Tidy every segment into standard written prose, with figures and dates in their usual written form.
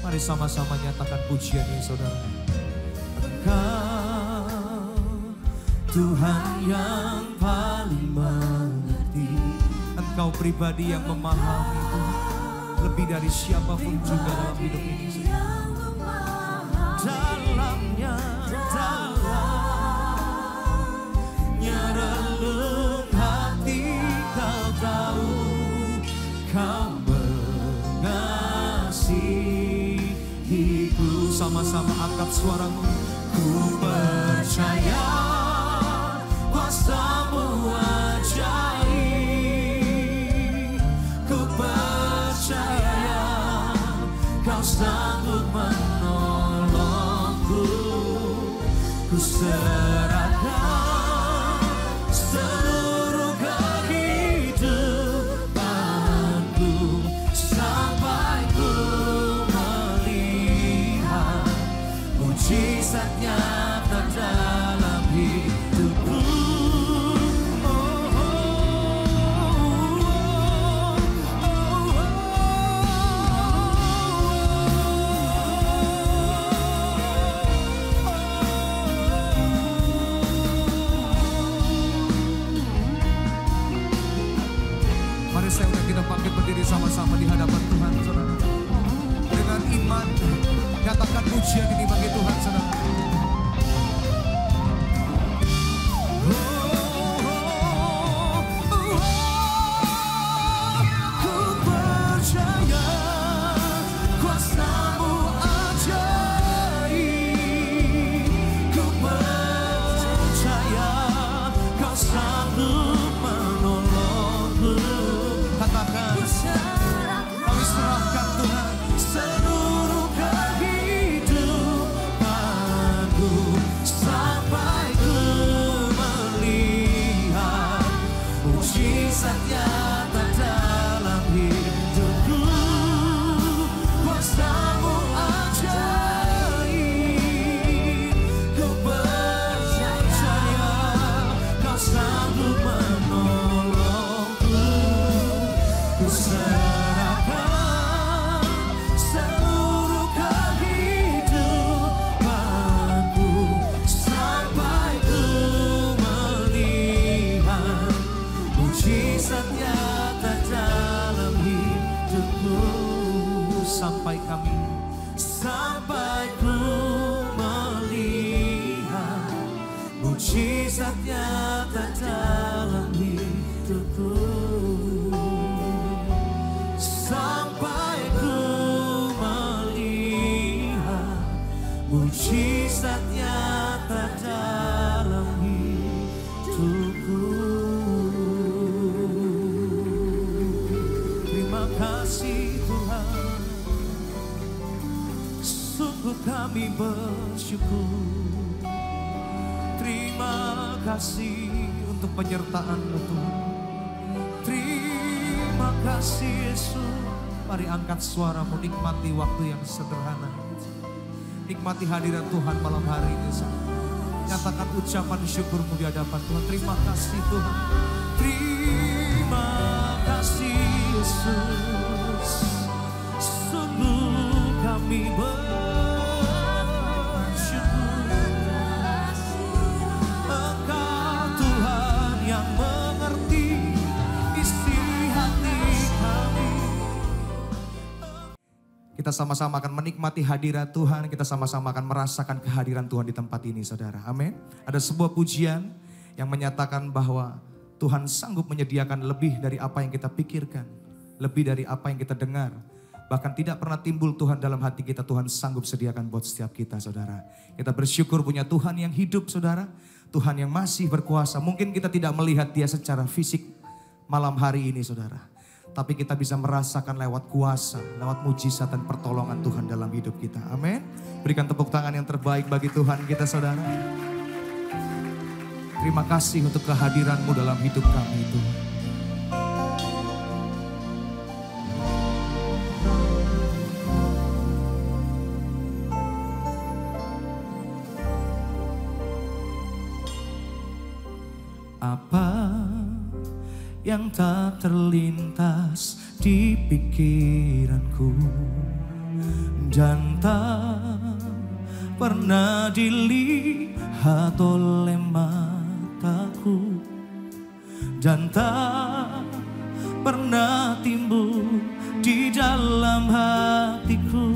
Mari sama-sama nyatakan pujian ini saudara. Engkau Tuhan yang paling mengerti. Engkau pribadi yang memahami Tuhan. Lebih dari siapapun juga dalam hidup ini. Dalamnya relung hati kau tahu. Kau mengasihiku. Sama-sama angkat suaramu. Ku percaya kuasa-Mu ajaib. Ku percaya Kau sanggup menolongku. Ku serahkan seluruh kehidupanku sampai ku melihat mujizat nyata dalam hidupku. Mari saya undang kita bangkit berdiri sama-sama di hadapan Tuhan, saudara. Dengan iman, nyatakan pujian ini bagi Tuhan, saudara. Ku percaya kuasa-Mu ajaib. Ku percaya Kau sanggup menolongku. Katakan, kami serahkan Tuhan seluruh kehidupanku sampai ku melihat mujizat nyata dalam hidupku. Kuasa-Mu ajaib. Ku percaya Kau sanggup menolongku. Ku serahkan seluruh kehidupanku sampai ku melihat mujizat nyata dalam hidupku. Sampai ku melihat mujizat nyata dalam hidupku. Sampai ku melihat mujizat nyata dalam hidupku. Terima kasih Tuhan, sungguh kami bersyukur. Terima kasih untuk penyertaan-Mu Tuhan. Terima kasih Yesus. Mari angkat suaramu, nikmati waktu yang sederhana. Nikmati hadirat Tuhan malam hari ini. Nyatakan ucapan syukurmu di hadapan Tuhan. Terima kasih Tuhan. Terima kasih Yesus. Sungguh kami bersyukur. Engkau Tuhan yang mengerti isi hati kami. Kita sama-sama akan menikmati hadirat Tuhan. Kita sama-sama akan merasakan kehadiran Tuhan di tempat ini, saudara. Amin. Ada sebuah pujian yang menyatakan bahwa Tuhan sanggup menyediakan lebih dari apa yang kita pikirkan. Lebih dari apa yang kita dengar. Bahkan tidak pernah timbul Tuhan dalam hati kita. Tuhan sanggup sediakan buat setiap kita, saudara. Kita bersyukur punya Tuhan yang hidup, saudara. Tuhan yang masih berkuasa. Mungkin kita tidak melihat Dia secara fisik malam hari ini, saudara. Tapi kita bisa merasakan lewat kuasa, lewat mujizat dan pertolongan Tuhan dalam hidup kita. Amin. Berikan tepuk tangan yang terbaik bagi Tuhan kita, saudara. Terima kasih untuk kehadiran-Mu dalam hidup kami, Tuhan. Apa yang tak terlintas di pikiranku, dan tak pernah dilihat oleh mataku, dan tak pernah timbul di dalam hatiku.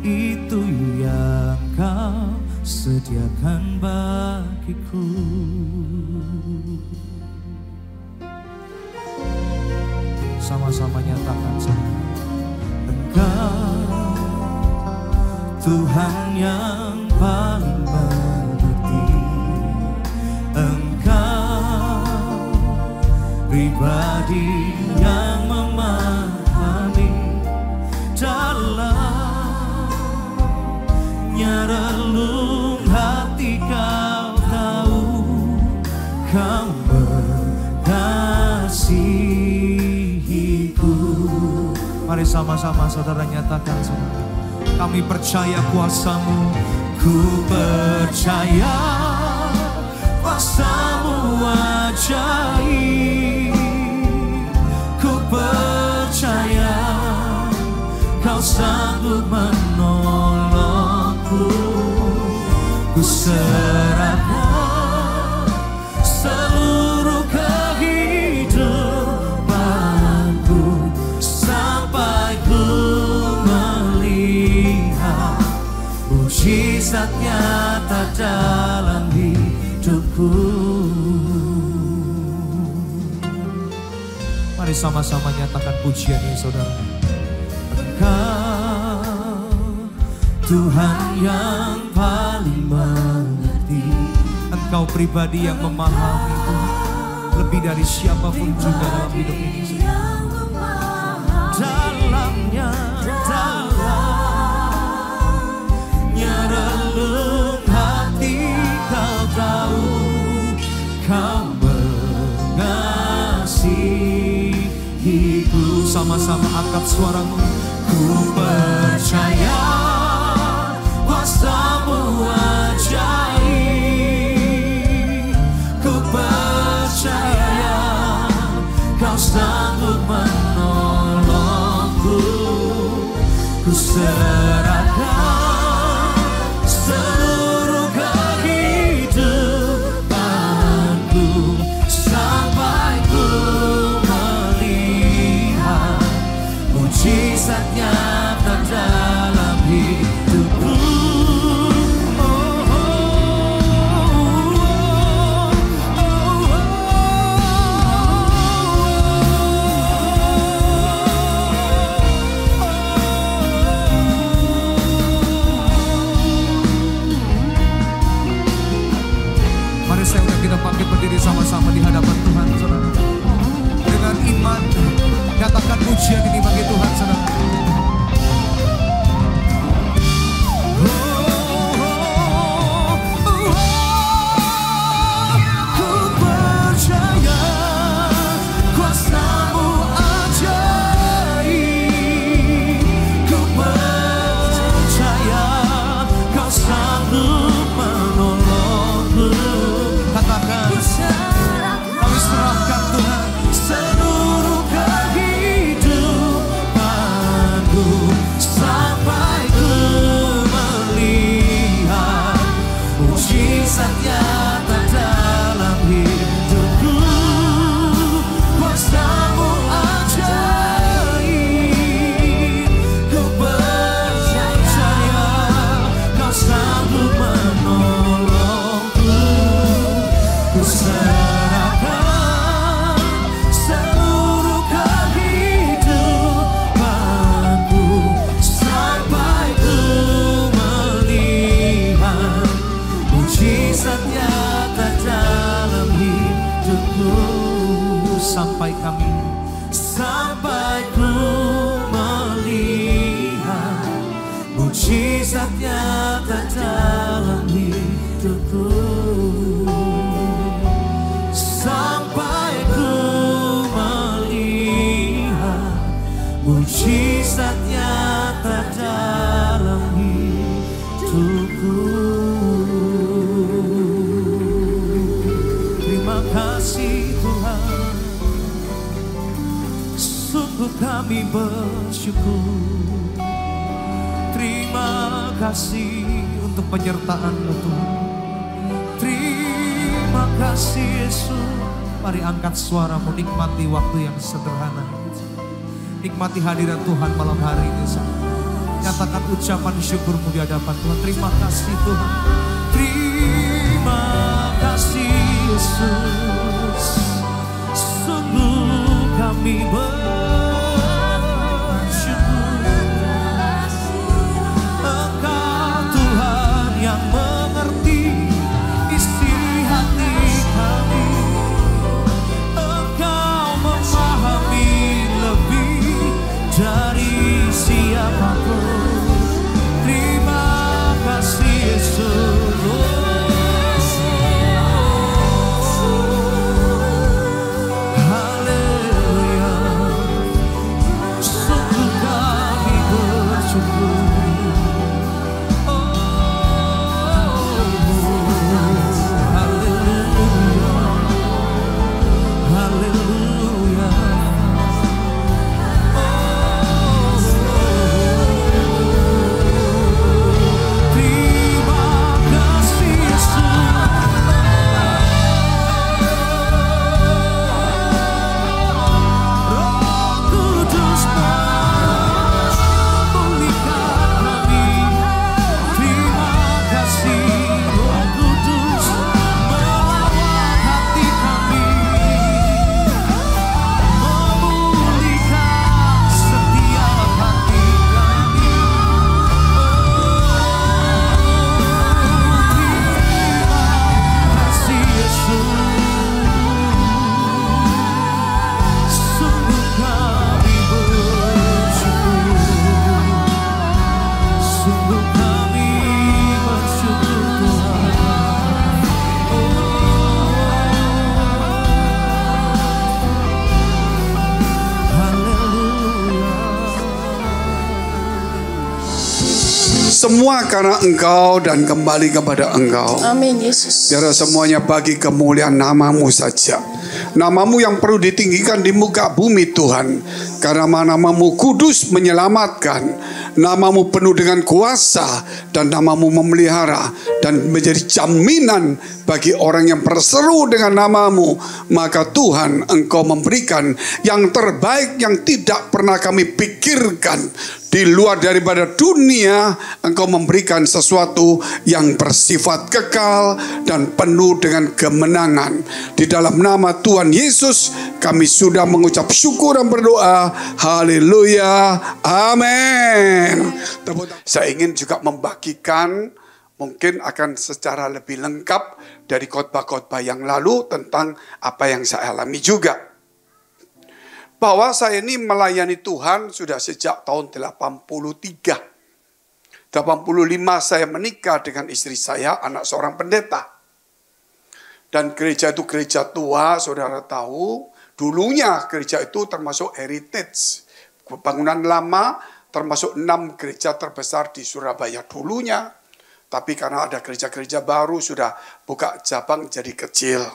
Itu yang Kau sediakan bagiku. Sama-sama nyatakan saudara, Engkau Tuhan yang paling mengerti. Engkau pribadi yang memahami dalamnya relung hati. Kau tahu, Kau mengasihiku. Mari sama-sama saudara nyatakan saudara, kami percaya kuasa-Mu. Ku percaya kuasa-Mu ajaib. Ku percaya Kau sanggup menolongku. Ku serahkan seluruh kehidupanku sampai ku melihat mujizat nyata dalam hidupku. Mari sama-sama nyatakan pujian ini saudara. Engkau Tuhan yang paling mengerti. Engkau pribadi yang memahami Tuhan, lebih dari siapapun juga dalam hidup ini. Dalamnya relung hati. Kau tahu, Kau mengasihiku. Sama-sama angkat suaramu. Ku percaya kuasa-Mu ajaib. Ku percaya Kau sanggup menolongku. Ku serahkan seluruh kehidupanku sampai ku melihat mujizat nyata dalam hidupku. Mari saya undang kita bangkit berdiri sama-sama di hadapan Tuhan saudara. Dengan iman katakan pujian ini bagi Tuhan saudara. Ku percaya kuasa-Mu ajaib. Ku percaya Kau sanggup menolongku. Katakan, kami serahkan Tuhan seluruh kehidupanku sampai ku melihat mujizat nyata dalam hidupku. Kuasa-Mu ajaib. Ku percaya Kau sanggup menolongku. Ku serahkan seluruh kehidupanku sampai ku melihat mujizat nyata dalam hidupku. Sampai ku melihat mujizat nyata dalam hidupku. Sampai ku melihat mujizat nyata dalam hidupku. Terima kasih Tuhan, sungguh kami bersyukur. Terima kasih untuk penyertaan-Mu Tuhan. Terima kasih Yesus. Mari angkat suaramu, nikmati waktu yang sederhana. Nikmati hadirat Tuhan malam hari ini. Nyatakan ucapan syukurmu di hadapan Tuhan. Terima kasih Tuhan. Terima kasih Yesus. Sungguh kami bersyukur. Engkau Tuhan yang mengerti isi hati kami. Engkau memahami lebih dari siapapun. Terima kasih Yesus. Semua karena Engkau dan kembali kepada Engkau. Amin Yesus. Biar semuanya bagi kemuliaan nama-Mu saja. Nama-Mu yang perlu ditinggikan di muka bumi Tuhan. Karena nama-Mu kudus menyelamatkan. Nama-Mu penuh dengan kuasa. Dan nama-Mu memelihara. Dan menjadi jaminan bagi orang yang berseru dengan nama-Mu. Maka Tuhan Engkau memberikan yang terbaik yang tidak pernah kami pikirkan. Di luar daripada dunia, Engkau memberikan sesuatu yang bersifat kekal dan penuh dengan kemenangan. Di dalam nama Tuhan Yesus, kami sudah mengucap syukur dan berdoa. Haleluya. Amin. Saya ingin juga membagikan, mungkin akan secara lebih lengkap dari khotbah-khotbah yang lalu tentang apa yang saya alami juga. Bahwa saya ini melayani Tuhan sudah sejak tahun 83. 85 saya menikah dengan istri saya, anak seorang pendeta. Dan gereja itu gereja tua, saudara tahu. Dulunya gereja itu termasuk heritage. Bangunan lama, termasuk 6 gereja terbesar di Surabaya dulunya. Tapi karena ada gereja-gereja baru, sudah buka cabang jadi kecil.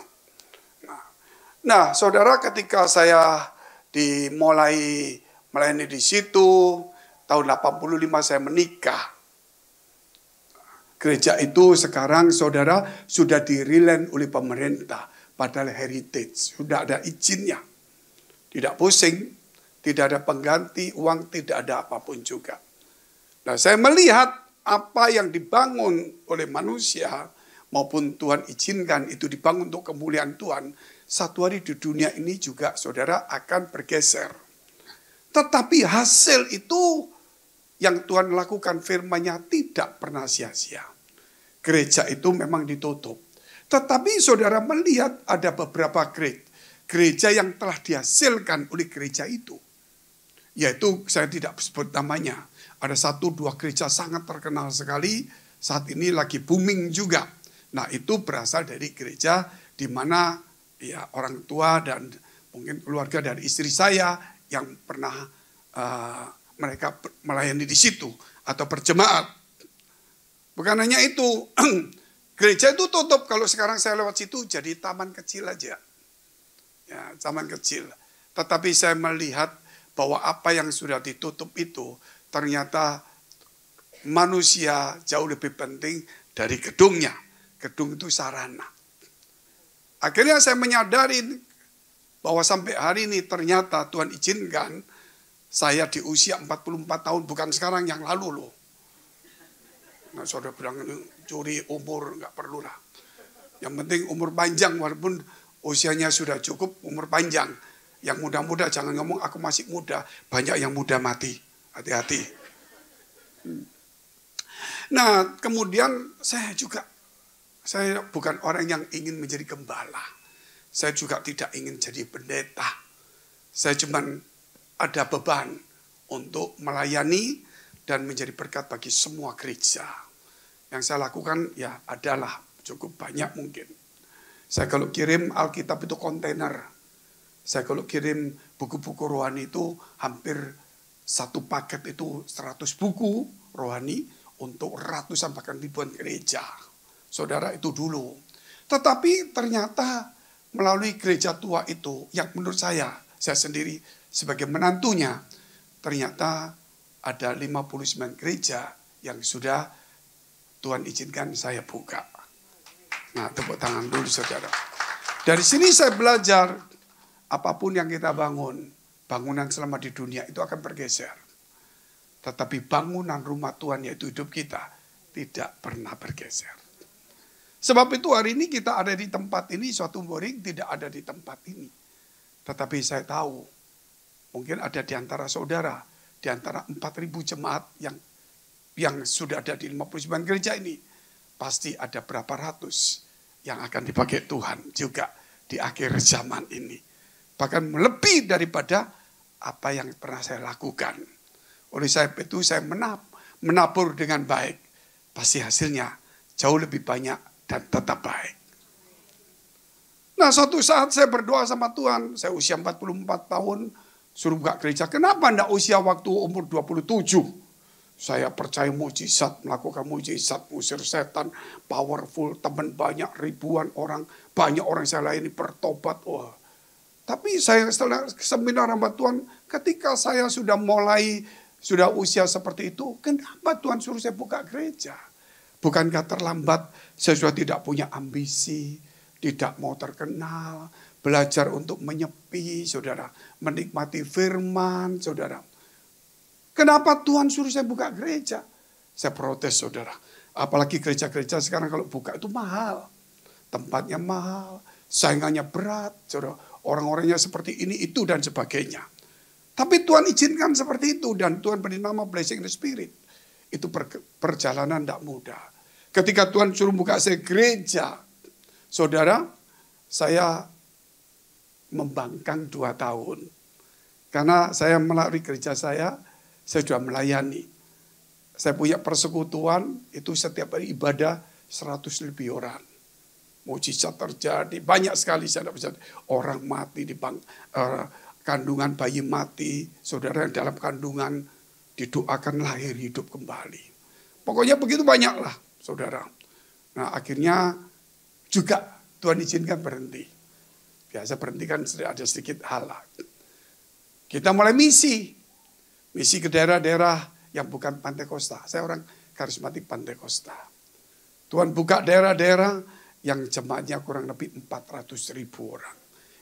Nah, saudara, ketika saya dimulai melayani di situ, tahun 85 saya menikah. Gereja itu sekarang saudara sudah di-relent oleh pemerintah, padahal heritage, sudah ada izinnya. Tidak pusing, tidak ada pengganti, uang tidak ada apapun juga. Nah, saya melihat apa yang dibangun oleh manusia maupun Tuhan izinkan itu dibangun untuk kemuliaan Tuhan. Satu hari di dunia ini juga saudara akan bergeser. Tetapi hasil itu yang Tuhan lakukan firman-Nya tidak pernah sia-sia. Gereja itu memang ditutup. Tetapi saudara melihat ada beberapa gereja yang telah dihasilkan oleh gereja itu. Yaitu saya tidak sebut namanya. Ada 1-2 gereja sangat terkenal sekali. Saat ini lagi booming juga. Nah, itu berasal dari gereja di mana ya orang tua dan mungkin keluarga dari istri saya yang pernah mereka melayani di situ atau berjemaat. Bukan hanya itu, gereja itu tutup. Kalau sekarang saya lewat situ jadi taman kecil aja. Ya, taman kecil. Tetapi saya melihat bahwa apa yang sudah ditutup itu ternyata manusia jauh lebih penting dari gedungnya. Gedung itu sarana. Akhirnya saya menyadari bahwa sampai hari ini ternyata Tuhan izinkan saya di usia 44 tahun, bukan sekarang, yang lalu loh. Nah, saudara bilang curi umur, nggak perlu lah. Yang penting umur panjang, walaupun usianya sudah cukup, umur panjang. Yang muda-muda jangan ngomong aku masih muda, banyak yang muda mati. Hati-hati. Nah, kemudian saya bukan orang yang ingin menjadi gembala. Saya juga tidak ingin jadi pendeta. Saya cuma ada beban untuk melayani dan menjadi berkat bagi semua gereja. Yang saya lakukan ya adalah cukup banyak mungkin. Saya kalau kirim Alkitab itu kontainer. Saya kalau kirim buku-buku rohani itu hampir satu paket itu 100 buku rohani untuk ratusan bahkan ribuan gereja. Saudara, itu dulu. Tetapi ternyata melalui gereja tua itu yang menurut saya sendiri sebagai menantunya, ternyata ada 59 gereja yang sudah Tuhan izinkan saya buka. Nah, tepuk tangan dulu saudara. Dari sini saya belajar, apapun yang kita bangun, bangunan selama di dunia itu akan bergeser. Tetapi bangunan rumah Tuhan yaitu hidup kita tidak pernah bergeser. Sebab itu hari ini kita ada di tempat ini, suatu murid tidak ada di tempat ini. Tetapi saya tahu, mungkin ada di antara saudara, di antara 4.000 jemaat yang sudah ada di 59 gereja ini, pasti ada berapa ratus yang akan dipakai Tuhan juga di akhir zaman ini. Bahkan lebih daripada apa yang pernah saya lakukan. Oleh sebab itu saya menabur dengan baik. Pasti hasilnya jauh lebih banyak dan tetap baik. Nah, suatu saat saya berdoa sama Tuhan. Saya usia 44 tahun, suruh buka gereja. Kenapa enggak usia waktu umur 27? Saya percaya mujizat, melakukan mujizat, musir setan, powerful, teman banyak, ribuan orang. Banyak orang saya layani bertobat. Wah. Tapi saya setelah seminar sama Tuhan, ketika saya sudah usia seperti itu, kenapa Tuhan suruh saya buka gereja? Bukankah terlambat, saya sudah tidak punya ambisi, tidak mau terkenal, belajar untuk menyepi, saudara, menikmati firman, saudara. Kenapa Tuhan suruh saya buka gereja? Saya protes, saudara. Apalagi gereja-gereja sekarang kalau buka itu mahal. Tempatnya mahal, saingannya berat, saudara. Orang-orangnya seperti ini, itu, dan sebagainya. Tapi Tuhan izinkan seperti itu. Dan Tuhan beri nama Blessing the Spirit. Itu perjalanan tidak mudah. Ketika Tuhan suruh buka saya gereja, saudara, saya membangkang 2 tahun. Karena saya melalui gereja saya sudah melayani. Saya punya persekutuan, itu setiap hari ibadah 100 lebih orang. Mujizat terjadi, banyak sekali saya bisa. Orang mati di kandungan, bayi mati, saudara yang dalam kandungan didoakan lahir hidup kembali. Pokoknya begitu banyaklah, saudara. Nah, akhirnya juga Tuhan izinkan berhenti. Biasa berhenti kan ada sedikit hal. Kita mulai misi ke daerah-daerah yang bukan Pantekosta. Saya orang karismatik Pantekosta. Tuhan buka daerah-daerah yang jemaatnya kurang lebih 400.000 orang.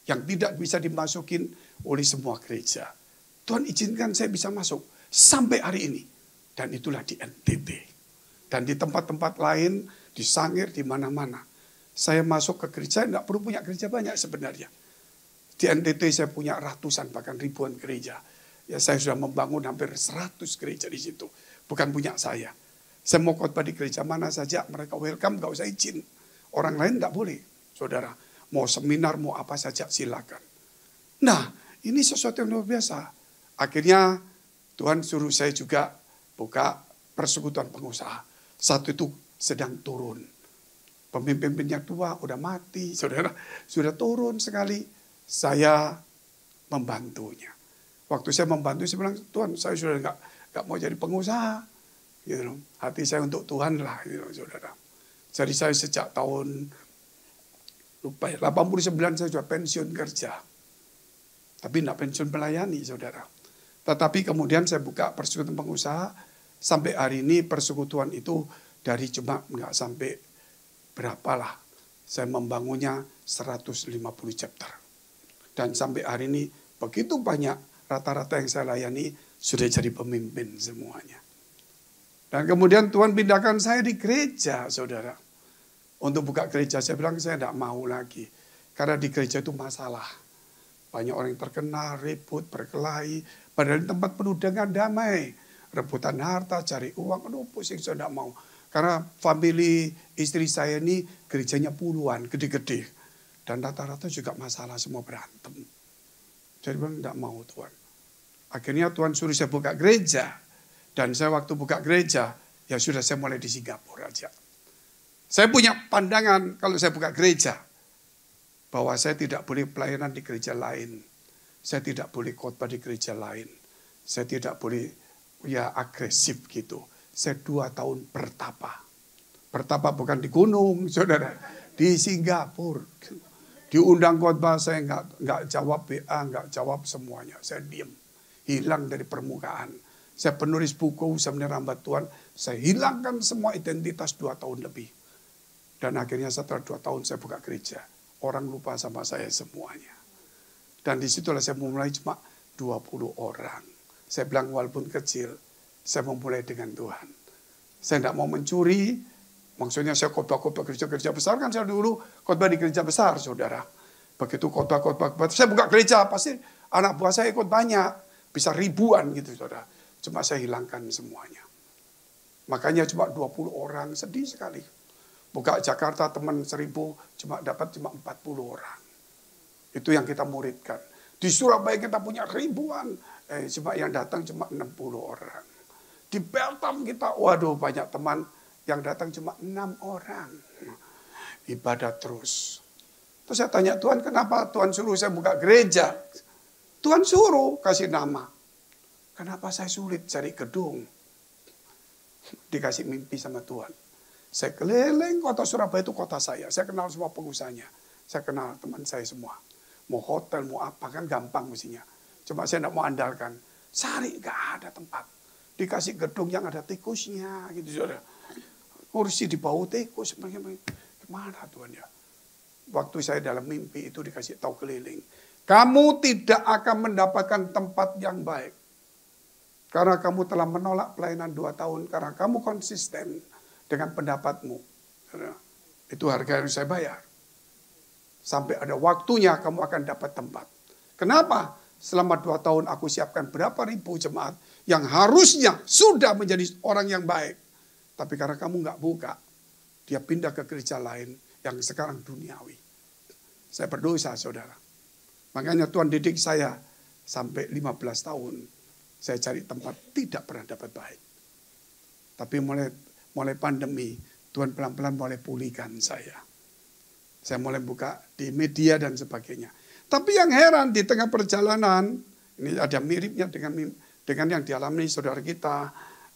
Yang tidak bisa dimasukin oleh semua gereja. Tuhan izinkan saya bisa masuk sampai hari ini. Dan itulah di NTT. Dan di tempat-tempat lain, di Sangir, di mana-mana. Saya masuk ke gereja, tidak perlu punya gereja banyak sebenarnya. Di NTT saya punya ratusan, bahkan ribuan gereja. Ya, saya sudah membangun hampir 100 gereja di situ. Bukan punya saya. Saya mau khotbah di gereja mana saja, mereka welcome, gak usah izin. Orang lain tidak boleh, saudara. Mau seminar, mau apa saja, silakan. Nah, ini sesuatu yang luar biasa. Akhirnya Tuhan suruh saya juga buka persekutuan pengusaha. Satu itu sedang turun. Pemimpin-pemimpinnya tua, udah mati, saudara. Sudah turun sekali. Saya membantunya. Waktu saya membantu, saya bilang, Tuhan, saya sudah nggak mau jadi pengusaha. Gitu. Hati saya untuk Tuhan lah, gitu, saudara. Jadi saya sejak tahun 89 saya sudah pensiun kerja. Tapi tidak pensiun melayani, saudara. Tetapi kemudian saya buka persekutuan pengusaha. Sampai hari ini persekutuan itu dari cuma nggak sampai berapalah. Saya membangunnya 150 chapter. Dan sampai hari ini begitu banyak rata-rata yang saya layani sudah jadi pemimpin semuanya. Dan kemudian Tuhan pindahkan saya di gereja, saudara. Untuk buka gereja, saya bilang saya tidak mau lagi. Karena di gereja itu masalah. Banyak orang yang terkenal, ribut, berkelahi. Padahal tempat penuh dengan damai. Rebutan harta, cari uang. Aduh pusing, saya tidak mau. Karena family istri saya ini gerejanya puluhan, gede-gede. Dan rata-rata juga masalah, semua berantem. Jadi bilang tidak mau Tuhan. Akhirnya Tuhan suruh saya buka gereja. Dan saya waktu buka gereja, ya sudah saya mulai di Singapura aja. Saya punya pandangan kalau saya buka gereja. Bahwa saya tidak boleh pelayanan di gereja lain. Saya tidak boleh khotbah di gereja lain. Saya tidak boleh ya agresif gitu. Saya 2 tahun bertapa. Bertapa bukan di gunung, saudara. Di Singapura. Diundang khotbah saya nggak jawab WA, nggak jawab semuanya. Saya diam. Hilang dari permukaan. Saya penulis buku, sebenarnya hamba Tuhan. Saya hilangkan semua identitas 2 tahun lebih. Dan akhirnya setelah 2 tahun saya buka gereja. Orang lupa sama saya semuanya. Dan disitulah saya memulai cuma 20 orang. Saya bilang walaupun kecil, saya memulai dengan Tuhan. Saya tidak mau mencuri. Maksudnya saya khotbah-khotbah gereja-gereja besar. Kan saya dulu khotbah di gereja besar, saudara. Begitu khotbah-khotbah, saya buka gereja, pasti anak buah saya ikut banyak. Bisa ribuan gitu, saudara. Cuma saya hilangkan semuanya. Makanya cuma 20 orang, sedih sekali. Buka Jakarta teman 1000, dapat 40 orang. Itu yang kita muridkan. Di Surabaya kita punya ribuan. Cuma yang datang cuma 60 orang. Di Beltam kita, waduh banyak teman. Yang datang cuma 6 orang. Ibadah terus. Terus saya tanya Tuhan, kenapa Tuhan suruh saya buka gereja? Tuhan suruh kasih nama. Kenapa saya sulit cari gedung? Dikasih mimpi sama Tuhan. Saya keliling kota Surabaya, itu kota saya. Saya kenal semua pengusahanya. Saya kenal teman saya semua. Mau hotel, mau apa, kan gampang mestinya. Cuma saya tidak mau andalkan. Cari, gak ada tempat. Dikasih gedung yang ada tikusnya. Gitu, saudara. Kursi di bawah tikus. Gimana Tuhan ya? Waktu saya dalam mimpi itu dikasih tahu keliling. Kamu tidak akan mendapatkan tempat yang baik. Karena kamu telah menolak pelayanan 2 tahun. Karena kamu konsisten dengan pendapatmu. Itu harga yang saya bayar. Sampai ada waktunya kamu akan dapat tempat. Kenapa? Selama 2 tahun aku siapkan berapa ribu jemaat yang harusnya sudah menjadi orang yang baik. Tapi karena kamu nggak buka, dia pindah ke gereja lain yang sekarang duniawi. Saya berdosa, saudara. Makanya Tuhan didik saya sampai 15 tahun. Saya cari tempat tidak pernah dapat baik. Tapi mulai pandemi, Tuhan pelan-pelan mulai pulihkan saya. Saya mulai buka di media dan sebagainya. Tapi yang heran di tengah perjalanan, ini ada miripnya dengan yang dialami saudara kita,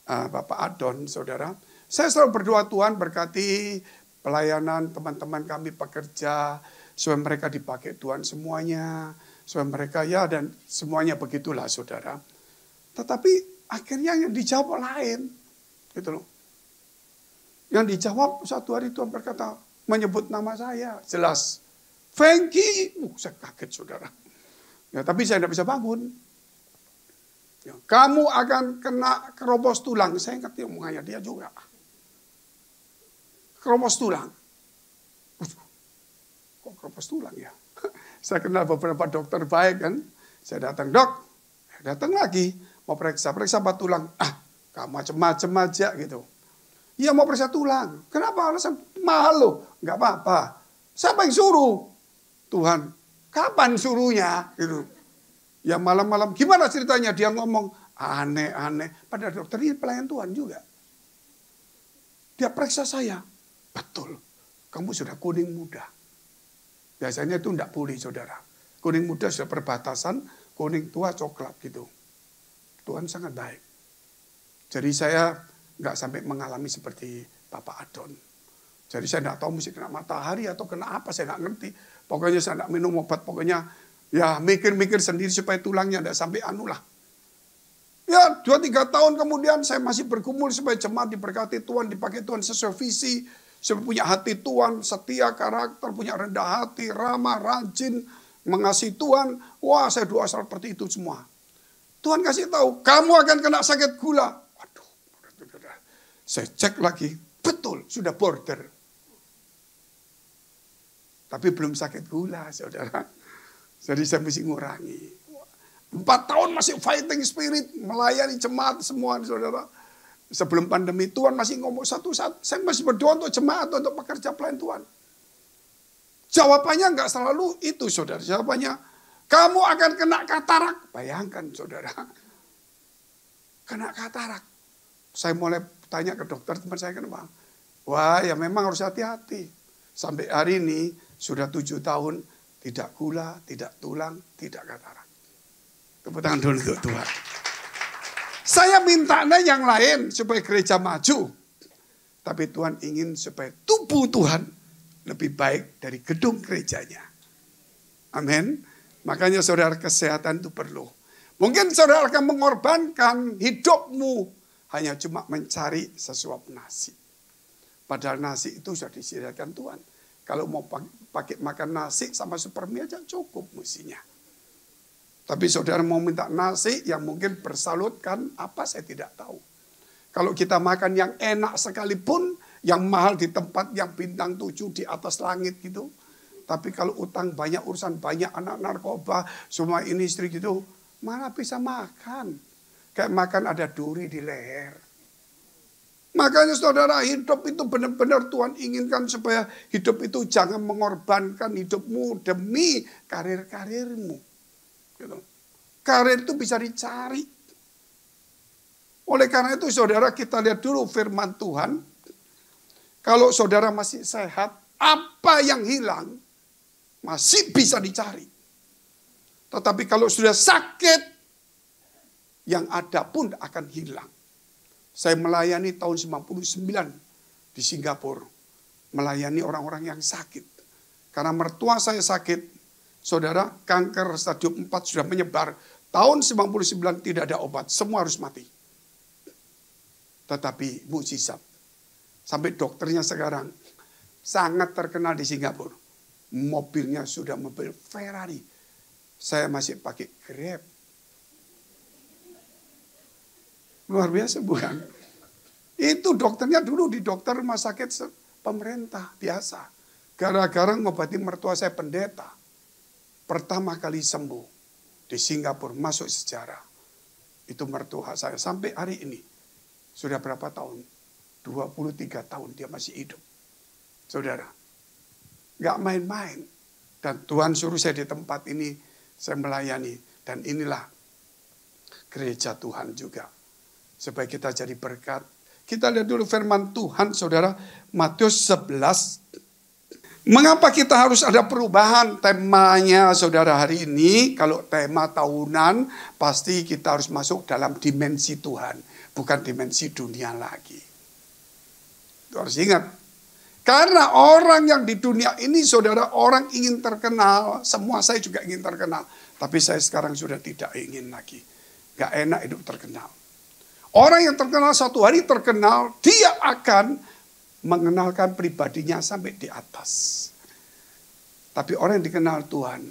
Bapak Adon, saudara. Saya selalu berdoa Tuhan berkati pelayanan teman-teman kami pekerja, supaya mereka dipakai Tuhan semuanya, supaya mereka ya dan semuanya begitulah saudara. Tetapi akhirnya yang dijawab lain, gitu loh. Yang dijawab satu hari Tuhan berkata, menyebut nama saya, jelas. Frankie, saya kaget saudara. Ya, tapi saya tidak bisa bangun. Ya, kamu akan kena keropos tulang. Saya ingat omongannya dia juga. Keropos tulang. Kok keropos tulang ya? Saya kenal beberapa dokter baik kan. Saya datang, dok. Datang lagi. Mau periksa apa tulang. Kamu macem-macem aja gitu. Iya mau periksa tulang. Kenapa? Alasan mahal loh. Enggak apa-apa. Siapa yang suruh? Tuhan. Kapan suruhnya? Gitu. Ya malam-malam. Gimana ceritanya? Dia ngomong aneh-aneh. Padahal dokter ini pelayan Tuhan juga. Dia periksa saya. Betul. Kamu sudah kuning muda. Biasanya itu enggak boleh saudara. Kuning muda sudah perbatasan. Kuning tua coklat gitu. Tuhan sangat baik. Jadi saya nggak sampai mengalami seperti Bapak Adon. Jadi saya nggak tahu mesti kena matahari atau kena apa, saya nggak ngerti. Pokoknya saya nggak minum obat, pokoknya ya mikir-mikir sendiri supaya tulangnya nggak sampai anu lah. Ya 2-3 tahun kemudian saya masih bergumul supaya jemaat diberkati Tuhan, dipakai Tuhan sesuai visi. Supaya punya hati Tuhan, setia karakter, punya rendah hati, ramah, rajin, mengasihi Tuhan. Wah, saya doa seperti itu semua. Tuhan kasih tahu, kamu akan kena sakit gula. Waduh, saya cek lagi, betul, sudah border. Tapi belum sakit gula, saudara. Jadi saya mesti ngurangi. 4 tahun masih fighting spirit, melayani jemaat semua, saudara. Sebelum pandemi Tuhan masih ngomong satu saat, saya masih berdoa untuk jemaat, untuk pekerja pelayan Tuhan. Jawabannya enggak selalu itu, saudara. Jawabannya, kamu akan kena katarak. Bayangkan, saudara. Kena katarak. Saya mulai tanya ke dokter, teman saya kenapa. Wah, ya memang harus hati-hati. Sampai hari ini, sudah 7 tahun, tidak gula, tidak tulang, tidak katarak. Tepuk tangan dulu untuk Tuhan. Saya mintanya yang lain supaya gereja maju. Tapi Tuhan ingin supaya tubuh Tuhan lebih baik dari gedung gerejanya. Amin. Makanya saudara, kesehatan itu perlu. Mungkin saudara akan mengorbankan hidupmu hanya cuma mencari sesuap nasi. Padahal nasi itu sudah disediakan Tuhan. Kalau mau pakai makan nasi sama supermie aja cukup mestinya. Tapi saudara mau minta nasi yang mungkin bersalutkan, apa saya tidak tahu. Kalau kita makan yang enak sekalipun, yang mahal di tempat yang bintang 7 di atas langit gitu. Tapi kalau utang banyak, urusan banyak, anak narkoba, semua ini istri gitu, mana bisa makan. Kayak makan ada duri di leher. Makanya saudara, hidup itu benar-benar Tuhan inginkan supaya hidup itu jangan mengorbankan hidupmu demi karir-karirmu. Gitu. Karir itu bisa dicari. Oleh karena itu saudara, kita lihat dulu firman Tuhan. Kalau saudara masih sehat, apa yang hilang masih bisa dicari. Tetapi kalau sudah sakit, yang ada pun akan hilang. Saya melayani tahun 99 di Singapura. Melayani orang-orang yang sakit. Karena mertua saya sakit. Saudara, kanker stadium 4 sudah menyebar. Tahun 99 tidak ada obat. Semua harus mati. Tetapi mukjizat. Sampai dokternya sekarang sangat terkenal di Singapura. Mobilnya sudah mobil Ferrari. Saya masih pakai Grab. Luar biasa bukan? Itu dokternya dulu di dokter rumah sakit pemerintah biasa. Gara-gara ngobati mertua saya pendeta. Pertama kali sembuh di Singapura, masuk sejarah. Itu mertua saya sampai hari ini. Sudah berapa tahun? 23 tahun dia masih hidup. Saudara, gak main-main. Dan Tuhan suruh saya di tempat ini, saya melayani. Dan inilah gereja Tuhan juga. Supaya kita jadi berkat. Kita lihat dulu firman Tuhan, saudara. Matius 11. Mengapa kita harus ada perubahan temanya saudara hari ini? Kalau tema tahunan pasti kita harus masuk dalam dimensi Tuhan. Bukan dimensi dunia lagi. Itu harus ingat. Karena orang yang di dunia ini saudara, orang ingin terkenal. Semua saya juga ingin terkenal. Tapi saya sekarang sudah tidak ingin lagi. Gak enak hidup terkenal. Orang yang terkenal satu hari terkenal, dia akan mengenalkan pribadinya sampai di atas. Tapi orang yang dikenal Tuhan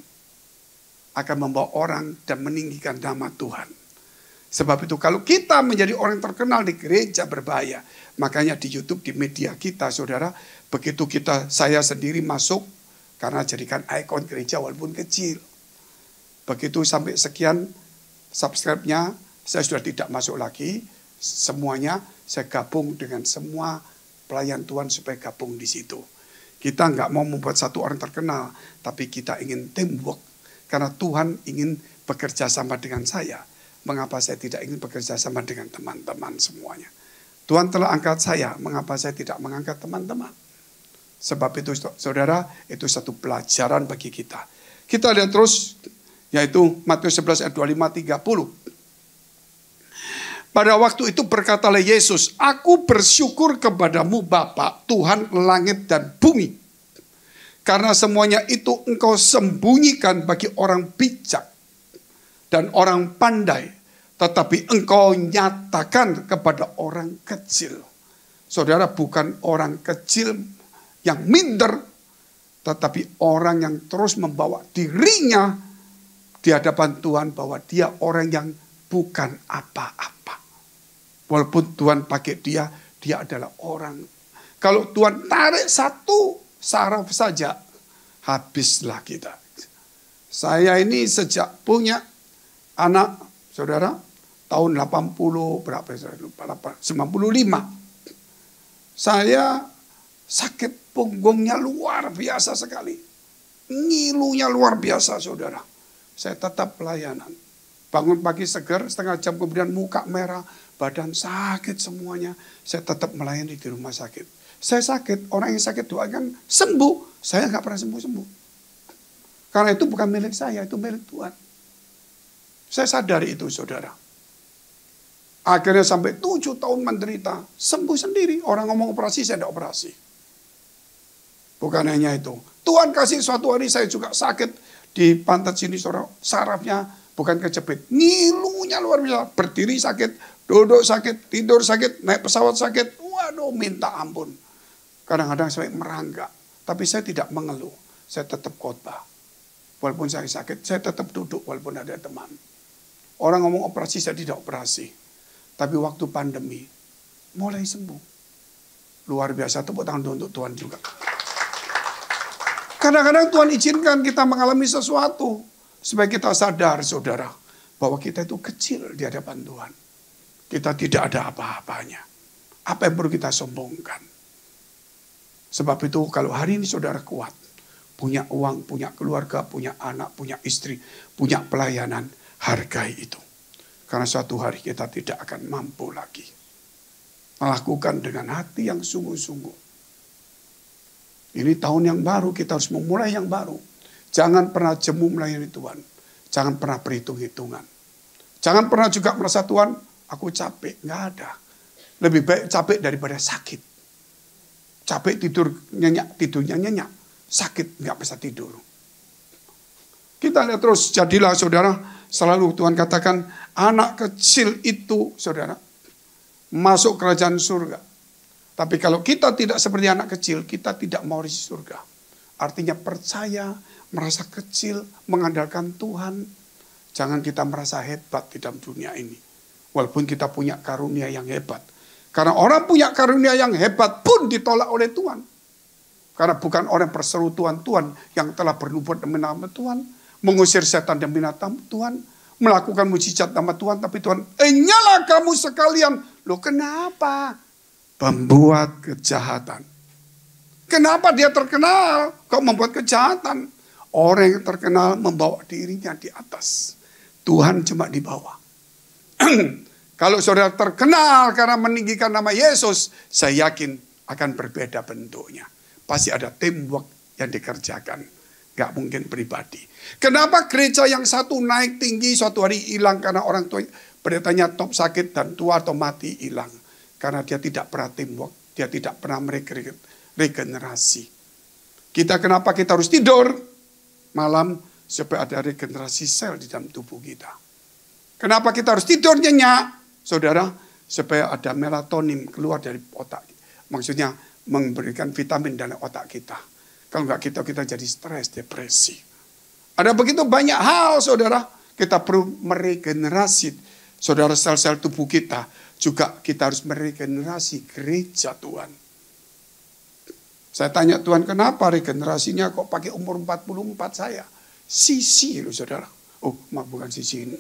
akan membawa orang dan meninggikan nama Tuhan. Sebab itu kalau kita menjadi orang terkenal di gereja berbahaya. Makanya di YouTube, di media kita saudara, begitu saya sendiri masuk, karena jadikan ikon gereja walaupun kecil. Begitu sampai sekian subscribe-nya, saya sudah tidak masuk lagi. Semuanya saya gabung dengan semua pelayan Tuhan supaya gabung di situ. Kita nggak mau membuat satu orang terkenal, tapi kita ingin teamwork. Karena Tuhan ingin bekerja sama dengan saya. Mengapa saya tidak ingin bekerja sama dengan teman-teman semuanya? Tuhan telah angkat saya, mengapa saya tidak mengangkat teman-teman? Sebab itu saudara, itu satu pelajaran bagi kita. Kita lihat terus, yaitu Matius 11 ayat 25-30. Pada waktu itu berkatalah Yesus, aku bersyukur kepadamu Bapa, Tuhan langit dan bumi. Karena semuanya itu engkau sembunyikan bagi orang bijak dan orang pandai. tetapi engkau nyatakan kepada orang kecil. Saudara, bukan orang kecil yang minder, tetapi orang yang terus membawa dirinya di hadapan Tuhan bahwa dia orang yang bukan apa-apa. Walaupun Tuhan pakai dia adalah orang. Kalau Tuhan tarik satu saraf saja, habislah kita. Saya ini sejak punya anak, saudara, tahun 80 berapa saya lupa, 95. Saya sakit punggungnya luar biasa sekali. Ngilunya luar biasa, saudara. Saya tetap pelayanan. Bangun pagi segar, setengah jam kemudian muka merah, badan sakit semuanya. Saya tetap melayani di rumah sakit. Saya sakit, orang yang sakit doakan sembuh. Saya nggak pernah sembuh-sembuh. Karena itu bukan milik saya, itu milik Tuhan. Saya sadari itu, saudara. Akhirnya sampai 7 tahun menderita, sembuh sendiri. Orang ngomong operasi, saya tidak operasi. Bukan hanya itu. Tuhan kasih suatu hari saya juga sakit di pantat sini, saudara. Sarafnya bukan kejepit. Ngilunya luar biasa. Berdiri sakit, duduk sakit, tidur sakit, naik pesawat sakit. Waduh, minta ampun. Kadang-kadang saya merangkak. Tapi saya tidak mengeluh. Saya tetap khotbah. Walaupun saya sakit, saya tetap duduk walaupun ada teman. Orang ngomong operasi, saya tidak operasi. Tapi waktu pandemi, mulai sembuh. Luar biasa, tepuk tangan untuk Tuhan juga. Kadang-kadang Tuhan izinkan kita mengalami sesuatu. Supaya kita sadar, saudara, bahwa kita itu kecil di hadapan Tuhan. Kita tidak ada apa-apanya. Apa yang perlu kita sombongkan? Sebab itu kalau hari ini saudara kuat, punya uang, punya keluarga, punya anak, punya istri, punya pelayanan, hargai itu. Karena suatu hari kita tidak akan mampu lagi. Melakukan dengan hati yang sungguh-sungguh. Ini tahun yang baru, kita harus memulai yang baru. Jangan pernah jemu melayani Tuhan. Jangan pernah berhitung-hitungan. Jangan pernah juga merasa Tuhan, aku capek. Nggak ada. Lebih baik capek daripada sakit. Capek tidur nyenyak, tidurnya nyenyak. Sakit nggak bisa tidur. Kita lihat terus, jadilah saudara, selalu Tuhan katakan, anak kecil itu, saudara, masuk kerajaan surga. Tapi kalau kita tidak seperti anak kecil, kita tidak mau di surga. Artinya percaya, merasa kecil, mengandalkan Tuhan. Jangan kita merasa hebat di dalam dunia ini. Walaupun kita punya karunia yang hebat. Karena orang punya karunia yang hebat pun ditolak oleh Tuhan. Karena bukan orang perserutuan Tuhan yang telah bernubuat demi nama Tuhan. Mengusir setan demi nama Tuhan. Melakukan mujizat nama Tuhan. Tapi Tuhan, nyala kamu sekalian. Loh kenapa? Pembuat kejahatan. Kenapa dia terkenal? Kok membuat kejahatan? Orang yang terkenal membawa dirinya di atas. Tuhan cuma di bawah. Kalau saudara terkenal karena meninggikan nama Yesus, saya yakin akan berbeda bentuknya. Pasti ada teamwork yang dikerjakan. Gak mungkin pribadi. Kenapa gereja yang satu naik tinggi, suatu hari hilang karena orang tua beritanya top sakit dan tua atau mati hilang. Karena dia tidak pernah teamwork, dia tidak pernah regenerasi. Kita kenapa kita harus tidur malam supaya ada regenerasi sel di dalam tubuh kita. Kenapa kita harus tidur nyenyak? Saudara, supaya ada melatonin keluar dari otak. Maksudnya memberikan vitamin dalam otak kita. Kalau enggak kita jadi stres, depresi. Ada begitu banyak hal, saudara. Kita perlu meregenerasi. Saudara, sel-sel tubuh kita. Juga kita harus meregenerasi gereja Tuhan. Saya tanya Tuhan, kenapa regenerasinya kok pakai umur 44 saya? Sisi loh, saudara. Oh, maaf, bukan sisi ini.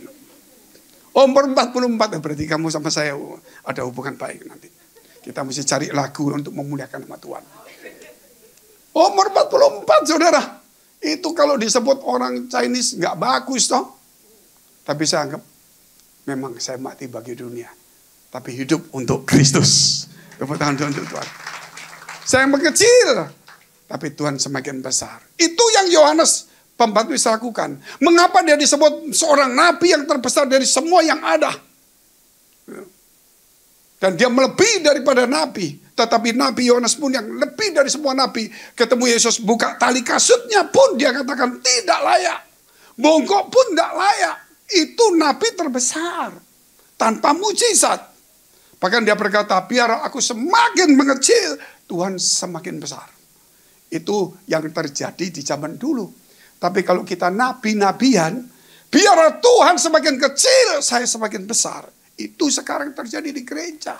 Umur 44, berarti kamu sama saya ada hubungan baik nanti. Kita mesti cari lagu untuk memuliakan nama Tuhan. Umur 44, saudara. Itu kalau disebut orang Chinese nggak bagus toh. Tapi saya anggap memang saya mati bagi dunia. Tapi hidup untuk Kristus. Tepuk tangan untuk Tuhan. Saya yang kecil, tapi Tuhan semakin besar. Itu yang Yohanes Pembaptis lakukan. Mengapa dia disebut seorang nabi yang terbesar dari semua yang ada? Dan dia melebihi daripada nabi. Tetapi Nabi Yohanes pun yang lebih dari semua nabi. Ketemu Yesus buka tali kasutnya pun dia katakan tidak layak. Bongkok pun tidak layak. Itu nabi terbesar. tanpa mujizat. Bahkan dia berkata, biar aku semakin mengecil, Tuhan semakin besar. Itu yang terjadi di zaman dulu. Tapi kalau kita nabi-nabian, biar Tuhan semakin kecil, saya semakin besar. Itu sekarang terjadi di gereja.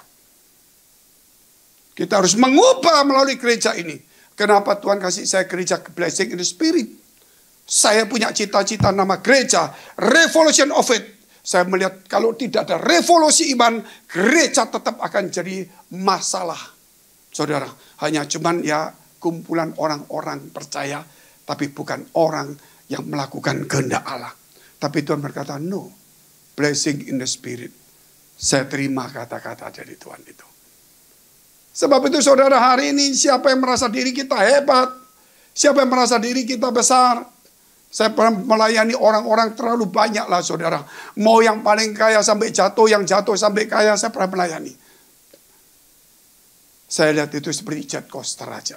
Kita harus mengubah melalui gereja ini. Kenapa Tuhan kasih saya gereja Blessing in the Spirit? Saya punya cita-cita nama gereja, Revolution of Faith. Saya melihat kalau tidak ada revolusi iman, gereja tetap akan jadi masalah. Saudara, hanya cuman ya kumpulan orang-orang percaya, tapi bukan orang yang melakukan kehendak Allah. Tapi Tuhan berkata, no, blessing in the Spirit. Saya terima kata-kata dari Tuhan itu. Sebab itu saudara, hari ini siapa yang merasa diri kita hebat, siapa yang merasa diri kita besar. Saya pernah melayani orang-orang terlalu banyak lah saudara. Mau yang paling kaya sampai jatuh, yang jatuh sampai kaya, saya pernah melayani. Saya lihat itu seperti jet coaster aja.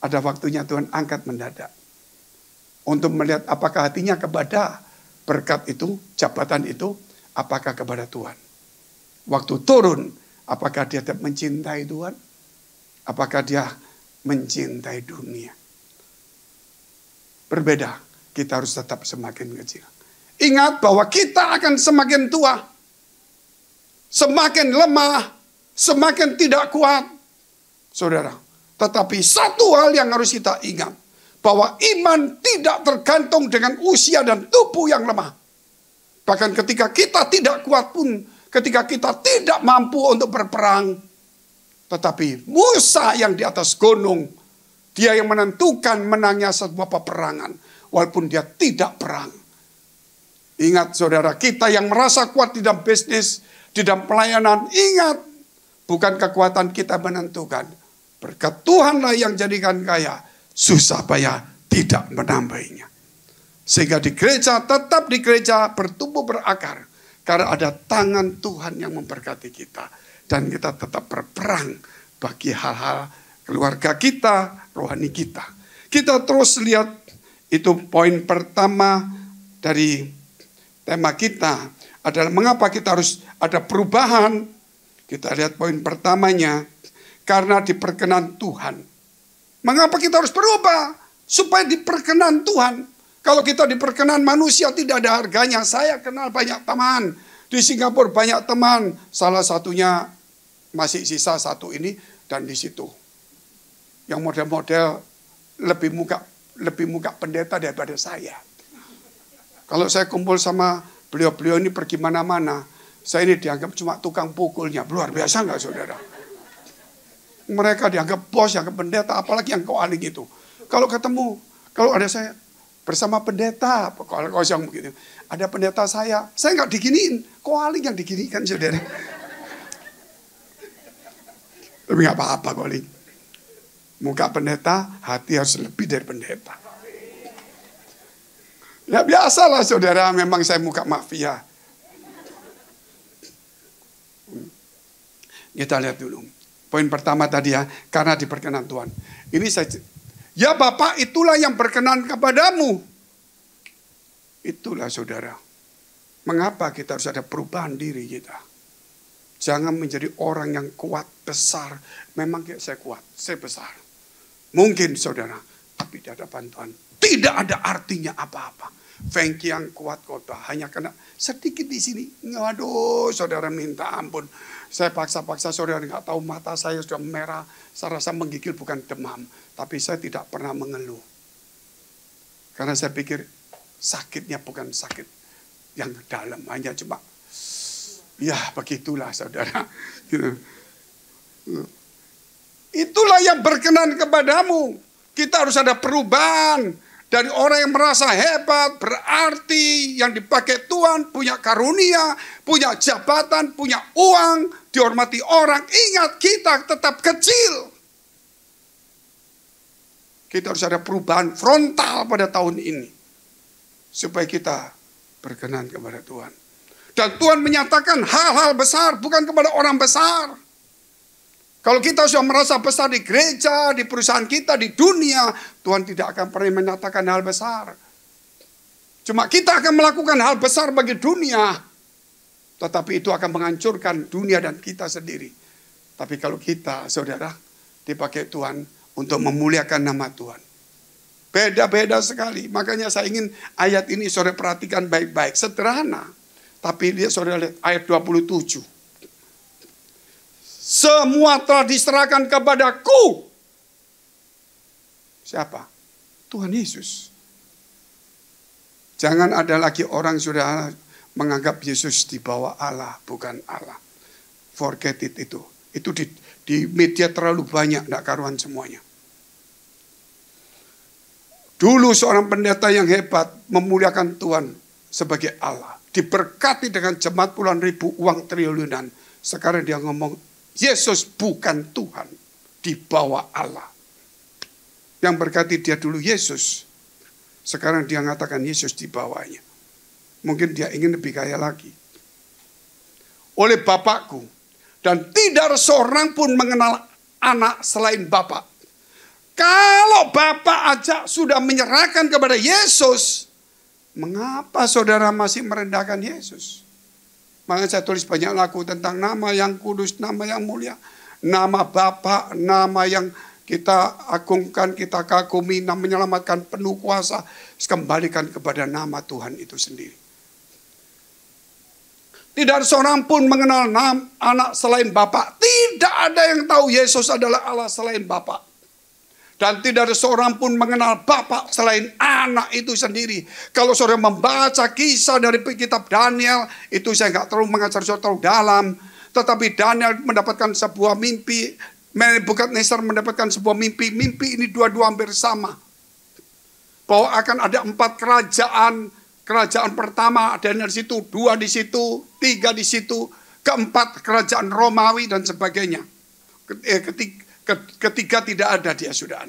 Ada waktunya Tuhan angkat mendadak. Untuk melihat apakah hatinya kepada berkat itu, jabatan itu, apakah kepada Tuhan. Waktu turun, apakah dia tetap mencintai Tuhan? Apakah dia mencintai dunia? Berbeda, kita harus tetap semakin kecil. Ingat bahwa kita akan semakin tua, semakin lemah, semakin tidak kuat. Saudara, tetapi satu hal yang harus kita ingat, bahwa iman tidak tergantung dengan usia dan tubuh yang lemah. Bahkan ketika kita tidak kuat pun, ketika kita tidak mampu untuk berperang, tetapi Musa yang di atas gunung, dia yang menentukan menangnya sebuah peperangan, walaupun dia tidak perang. Ingat saudara, kita yang merasa kuat di dalam bisnis, di dalam pelayanan, ingat, bukan kekuatan kita menentukan. Berkat Tuhanlah yang jadikan kaya, susah payah tidak menambahinya. Sehingga di gereja, tetap di gereja bertumbuh berakar. Karena ada tangan Tuhan yang memberkati kita. Dan kita tetap berperang bagi hal-hal keluarga kita, rohani kita. Kita terus lihat, itu poin pertama dari tema kita adalah mengapa kita harus ada perubahan. Kita lihat poin pertamanya, karena diperkenan Tuhan. Mengapa kita harus berubah? Supaya diperkenan Tuhan. Kalau kita diperkenan manusia tidak ada harganya. Saya kenal banyak teman. Di Singapura banyak teman. Salah satunya masih sisa satu ini dan di situ. Yang model-model lebih muka pendeta daripada saya. Kalau saya kumpul sama beliau-beliau ini pergi mana-mana, saya ini dianggap cuma tukang pukulnya. Luar biasa nggak saudara? Mereka dianggap bos, dianggap pendeta, apalagi yang koaling itu. Kalau ketemu, kalau ada saya bersama pendeta, kalau yang begitu, ada pendeta saya nggak diginiin, koaling yang diginikan saudara. Tapi nggak apa-apa koaling. Muka pendeta, hati harus lebih dari pendeta. Ya biasalah saudara, memang saya muka mafia. Kita lihat dulu. Poin pertama tadi ya, karena diperkenan Tuhan. Ini saya, ya Bapak itulah yang berkenan kepadamu. Itulah saudara. Mengapa kita harus ada perubahan diri kita? Jangan menjadi orang yang kuat, besar. Memang saya kuat, saya besar. Mungkin saudara, tapi di hadapan Tuhan tidak ada artinya apa-apa. Fengki yang kuat kota hanya kena sedikit di sini. Waduh, saudara minta ampun. Saya paksa-paksa saudara nggak tahu mata saya sudah merah. Saya rasa menggigil bukan demam, tapi saya tidak pernah mengeluh. Karena saya pikir sakitnya bukan sakit yang dalam, hanya cuma ya begitulah saudara. Itulah yang berkenan kepadamu. Kita harus ada perubahan. Dari orang yang merasa hebat, berarti yang dipakai Tuhan, punya karunia, punya jabatan, punya uang, dihormati orang. Ingat, kita tetap kecil. Kita harus ada perubahan frontal pada tahun ini. Supaya kita berkenan kepada Tuhan. Dan Tuhan menyatakan hal-hal besar, bukan kepada orang besar. Kalau kita sudah merasa besar di gereja, di perusahaan kita, di dunia, Tuhan tidak akan pernah menyatakan hal besar. Cuma kita akan melakukan hal besar bagi dunia. Tetapi itu akan menghancurkan dunia dan kita sendiri. Tapi kalau kita, saudara, dipakai Tuhan untuk memuliakan nama Tuhan. Beda-beda sekali. Makanya saya ingin ayat ini saudara perhatikan baik-baik. Sederhana. Tapi lihat saudara lihat ayat 27. Semua telah diserahkan kepadaku. Siapa? Tuhan Yesus. Jangan ada lagi orang sudah menganggap Yesus di bawah Allah, bukan Allah. Forget it itu. Itu di media terlalu banyak, tidak karuan semuanya. Dulu seorang pendeta yang hebat memuliakan Tuhan sebagai Allah. Diberkati dengan jemaat puluhan ribu, uang triliunan. Sekarang dia ngomong, Yesus bukan Tuhan, di bawah Allah. Yang berkati dia dulu Yesus. Sekarang dia mengatakan Yesus di bawahnya. Mungkin dia ingin lebih kaya lagi. Oleh Bapakku. Dan tidak ada seorang pun mengenal anak selain Bapak. Kalau Bapak aja sudah menyerahkan kepada Yesus, mengapa saudara masih merendahkan Yesus? Makanya saya tulis banyak lagu tentang nama yang kudus, nama yang mulia. Nama Bapa, nama yang kita agungkan, kita kagumi, nama menyelamatkan, penuh kuasa. Kembalikan kepada nama Tuhan itu sendiri. Tidak ada seorang pun mengenal anak selain Bapa. Tidak ada yang tahu Yesus adalah Allah selain Bapa. Dan tidak ada seorang pun mengenal Bapa selain anak itu sendiri. Kalau saudara membaca kisah dari kitab Daniel, itu saya nggak terlalu mengajar saudara terlalu dalam. Tetapi Daniel mendapatkan sebuah mimpi. Nebukadnezar mendapatkan sebuah mimpi. Mimpi ini dua-dua hampir sama. Bahwa akan ada 4 kerajaan. Kerajaan pertama Daniel di situ, 2 di situ, 3 di situ, keempat kerajaan Romawi dan sebagainya. Ketiga tidak ada dia sudah.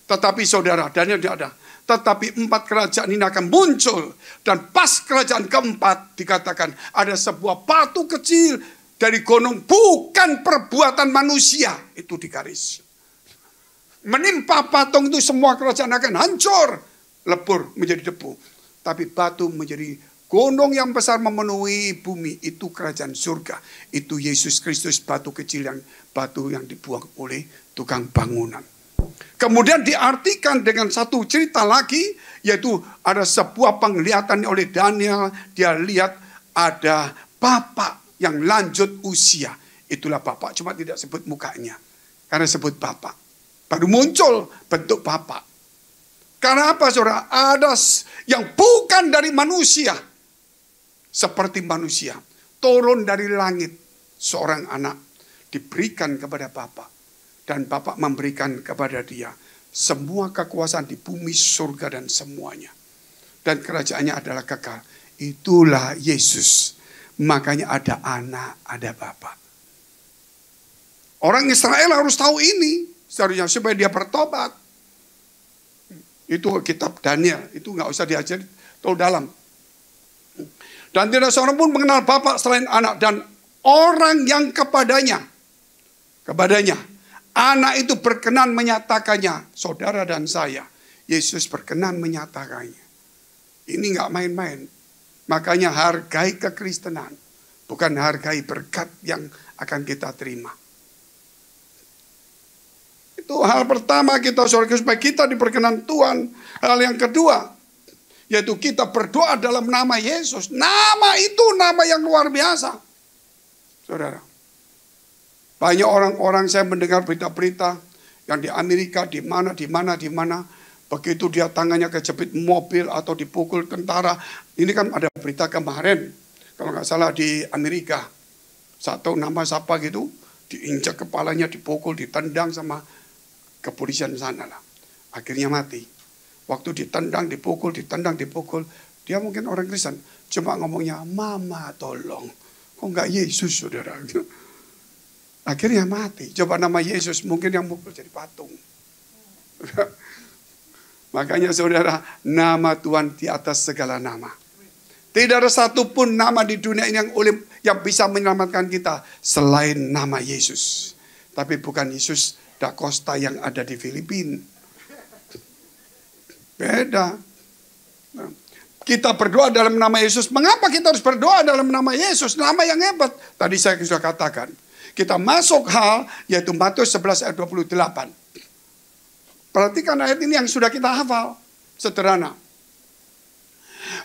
Tetapi saudara, Daniel tidak ada. Tetapi 4 kerajaan ini akan muncul. Dan pas kerajaan keempat dikatakan ada sebuah batu kecil dari gunung. Bukan perbuatan manusia. Itu digaris. Menimpa patung itu semua kerajaan akan hancur. Lebur menjadi debu. Tapi batu menjadi gunung yang besar memenuhi bumi. Itu kerajaan surga. Itu Yesus Kristus, batu kecil batu yang dibuang oleh tukang bangunan. Kemudian diartikan dengan satu cerita lagi. Yaitu ada sebuah penglihatan oleh Daniel. Dia lihat ada Bapak yang lanjut usia. Itulah Bapak. Cuma tidak sebut mukanya. Karena sebut Bapak. Baru muncul bentuk Bapak. Karena apa saudara? Ada yang bukan dari manusia. Seperti manusia. Turun dari langit. Seorang anak. Diberikan kepada Bapa. Dan Bapa memberikan kepada dia. Semua kekuasaan di bumi, surga dan semuanya. Dan kerajaannya adalah kekal. Itulah Yesus. Makanya ada anak, ada Bapa. Orang Israel harus tahu ini. Seharusnya supaya dia bertobat. Itu kitab Daniel. Itu nggak usah diajari terlalu dalam. Dan tidak seorang pun mengenal Bapa selain anak. Dan orang yang kepadanya. Anak itu berkenan menyatakannya. Saudara dan saya. Yesus berkenan menyatakannya. Ini nggak main-main. Makanya hargai kekristenan. Bukan hargai berkat yang akan kita terima. Itu hal pertama kita supaya kita diperkenan Tuhan. Hal yang kedua, yaitu kita berdoa dalam nama Yesus. Nama itu nama yang luar biasa. Saudara. Banyak orang-orang saya mendengar berita-berita yang di Amerika, di mana. Begitu dia tangannya kejepit mobil atau dipukul tentara. Ini kan ada berita kemarin. Kalau nggak salah di Amerika. Satu nama siapa gitu. Diinjak kepalanya, dipukul, ditendang sama kepolisian sana lah. Akhirnya mati. Waktu ditendang, dipukul. Dia mungkin orang Kristen. Cuma ngomongnya, Mama tolong. Kok nggak Yesus saudara? Akhirnya mati. Coba nama Yesus mungkin yang mukul jadi patung. Makanya saudara, nama Tuhan di atas segala nama. Tidak ada satupun nama di dunia ini yang bisa menyelamatkan kita selain nama Yesus. Tapi bukan Yesus Da Costa yang ada di Filipina. Beda. Kita berdoa dalam nama Yesus. Mengapa kita harus berdoa dalam nama Yesus? Nama yang hebat. Tadi saya sudah katakan. Kita masuk hal, yaitu Matius 11 ayat 28. Perhatikan ayat ini yang sudah kita hafal. Sederhana.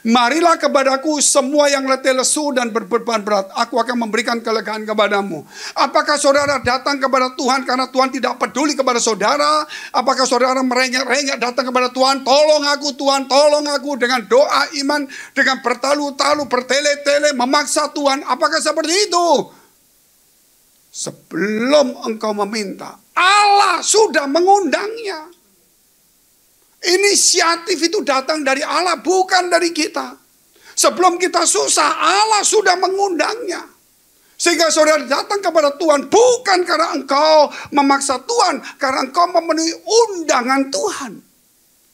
Marilah kepadaku semua yang letih lesu dan berbeban berat. Aku akan memberikan kelegaan kepadamu. Apakah saudara datang kepada Tuhan karena Tuhan tidak peduli kepada saudara? Apakah saudara merengek-rengek datang kepada Tuhan? Tolong aku Tuhan, tolong aku, dengan doa iman, dengan bertalu-talu, bertele-tele, memaksa Tuhan. Apakah seperti itu? Sebelum engkau meminta, Allah sudah mengundangnya. Inisiatif itu datang dari Allah, bukan dari kita. Sebelum kita susah, Allah sudah mengundangnya. Sehingga saudara datang kepada Tuhan bukan karena engkau memaksa Tuhan, karena engkau memenuhi undangan Tuhan.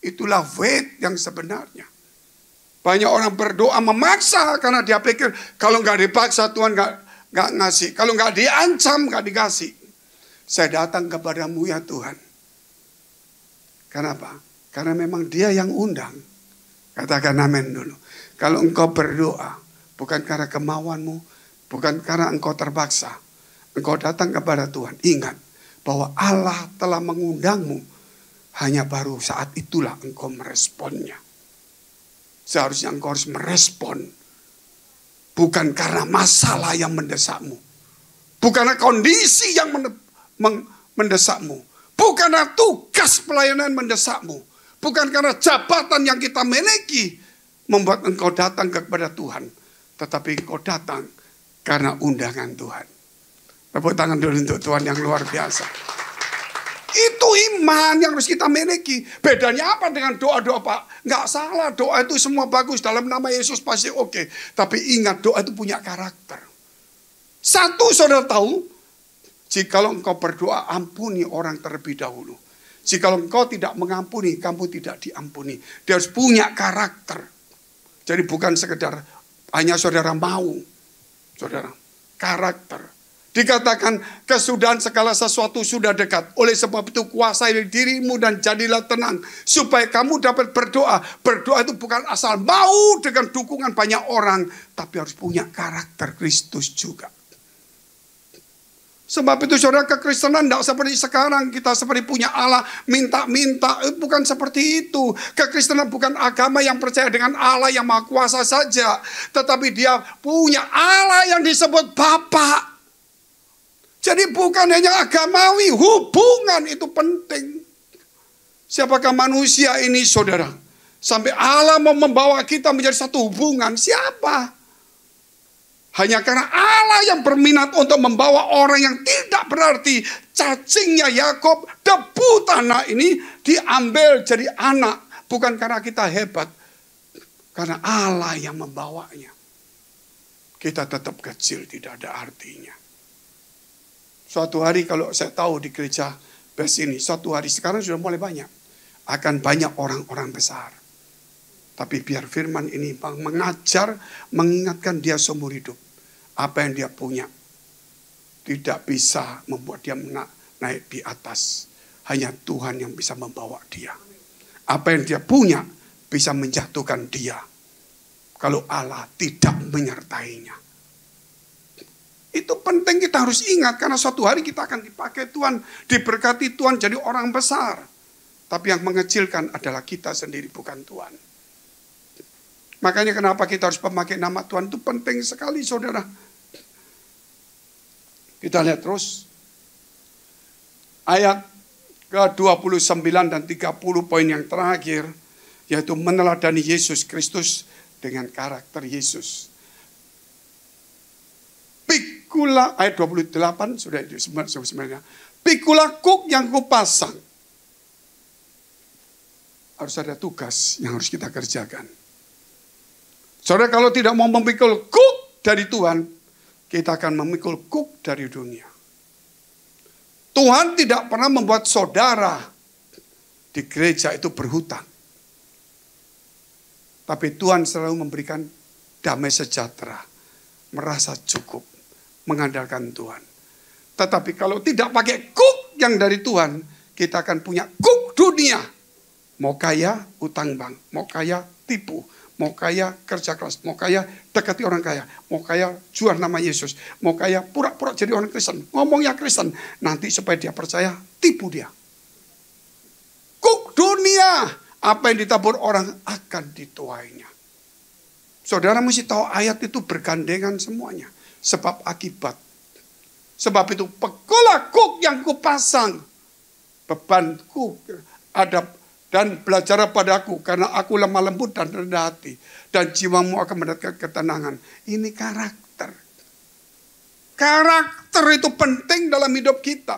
Itulah faith yang sebenarnya. Banyak orang berdoa memaksa karena dia pikir kalau nggak dipaksa Tuhan nggak ngasih. Kalau nggak diancam nggak dikasih. Saya datang kepadamu ya Tuhan. Kenapa? Karena memang dia yang undang. Katakan amin dulu. Kalau engkau berdoa, bukan karena kemauanmu, bukan karena engkau terpaksa. Engkau datang kepada Tuhan. Ingat bahwa Allah telah mengundangmu. Hanya baru saat itulah engkau meresponnya. Seharusnya engkau harus merespon. Bukan karena masalah yang mendesakmu. Bukan karena kondisi yang mendesakmu. Bukan karena tugas pelayanan mendesakmu. Bukan karena jabatan yang kita miliki membuat engkau datang kepada Tuhan. Tetapi engkau datang karena undangan Tuhan. Tepuk tangan dulu untuk Tuhan yang luar biasa. Itu iman yang harus kita miliki. Bedanya apa dengan doa-doa Pak? Nggak salah, doa itu semua bagus. Dalam nama Yesus pasti oke. Tapi ingat, doa itu punya karakter. Satu saudara tahu, jikalau engkau berdoa, ampuni orang terlebih dahulu. Jikalau engkau tidak mengampuni, kamu tidak diampuni. Dia harus punya karakter. Jadi bukan sekedar hanya saudara mau. Saudara, karakter. Dikatakan kesudahan segala sesuatu sudah dekat. Oleh sebab itu kuasai dirimu dan jadilah tenang. Supaya kamu dapat berdoa. Berdoa itu bukan asal mau dengan dukungan banyak orang. Tapi harus punya karakter Kristus juga. Sebab itu saudara, kekristenan tidak seperti sekarang. Kita seperti punya Allah, minta-minta. Bukan seperti itu. Kekristenan bukan agama yang percaya dengan Allah yang maha kuasa saja. Tetapi dia punya Allah yang disebut Bapa. Jadi bukan hanya agamawi, hubungan itu penting. Siapakah manusia ini saudara? Sampai Allah mau membawa kita menjadi satu hubungan. Siapa? Hanya karena Allah yang berminat untuk membawa orang yang tidak berarti. Cacingnya Yakob, debu tanah ini diambil jadi anak. Bukan karena kita hebat. Karena Allah yang membawanya. Kita tetap kecil, tidak ada artinya. Suatu hari kalau saya tahu di gereja best ini, suatu hari sekarang sudah mulai banyak. Akan banyak orang-orang besar. Tapi biar firman ini mengajar, mengingatkan dia seumur hidup. Apa yang dia punya tidak bisa membuat dia naik di atas. Hanya Tuhan yang bisa membawa dia. Apa yang dia punya bisa menjatuhkan dia. Kalau Allah tidak menyertainya. Itu penting kita harus ingat. Karena suatu hari kita akan dipakai Tuhan. Diberkati Tuhan jadi orang besar. Tapi yang mengecilkan adalah kita sendiri, bukan Tuhan. Makanya kenapa kita harus memakai nama Tuhan. Itu penting sekali saudara. Kita lihat terus. Ayat ke-29 dan 30 poin yang terakhir. Yaitu meneladani Yesus Kristus dengan karakter Yesus. Pikula, ayat 28 sudah sebenarnya. Pikula kuk yang kupasang. Harus ada tugas yang harus kita kerjakan. Saudara, kalau tidak mau memikul kuk dari Tuhan, kita akan memikul kuk dari dunia. Tuhan tidak pernah membuat saudara di gereja itu berhutang. Tapi Tuhan selalu memberikan damai sejahtera, merasa cukup, mengandalkan Tuhan. Tetapi kalau tidak pakai kuk yang dari Tuhan, kita akan punya kuk dunia. Mau kaya, utang bank. Mau kaya, tipu. mau kaya kerja keras, mau kaya dekati orang kaya, mau kaya jual nama Yesus, mau kaya pura-pura jadi orang Kristen, ngomongnya Kristen, nanti supaya dia percaya, tipu dia. Kuk dunia, apa yang ditabur orang akan dituainya. Saudara mesti tahu ayat itu bergandengan semuanya, sebab akibat. Sebab itu pekulah kuk yang kupasang, bebanku ada. Dan belajar padaku, karena aku lemah lembut dan rendah hati. Dan jiwamu akan mendapatkan ketenangan. Ini karakter. Karakter itu penting dalam hidup kita.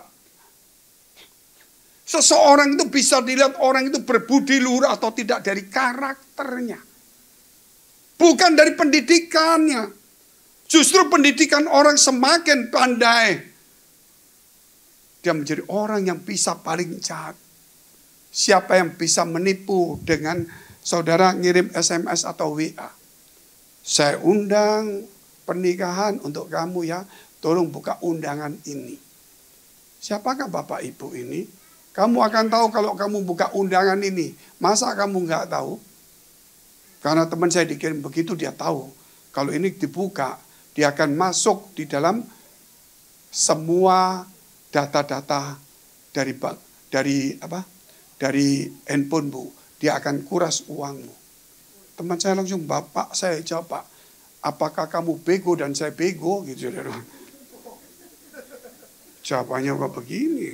Seseorang itu bisa dilihat orang itu berbudi luhur atau tidak dari karakternya. Bukan dari pendidikannya. Justru pendidikan orang semakin pandai. Dia menjadi orang yang bisa paling jahat. Siapa yang bisa menipu dengan saudara ngirim SMS atau WA. Saya undang pernikahan untuk kamu ya. Tolong buka undangan ini. Siapakah Bapak Ibu ini? Kamu akan tahu kalau kamu buka undangan ini. Masa kamu nggak tahu? Karena teman saya dikirim begitu dia tahu. Kalau ini dibuka, dia akan masuk di dalam semua data-data dari handphonemu, dia akan kuras uangmu. Teman saya langsung, Bapak saya jawab, Pak, apakah kamu bego dan saya bego? Gitu. Jawabannya kok begini.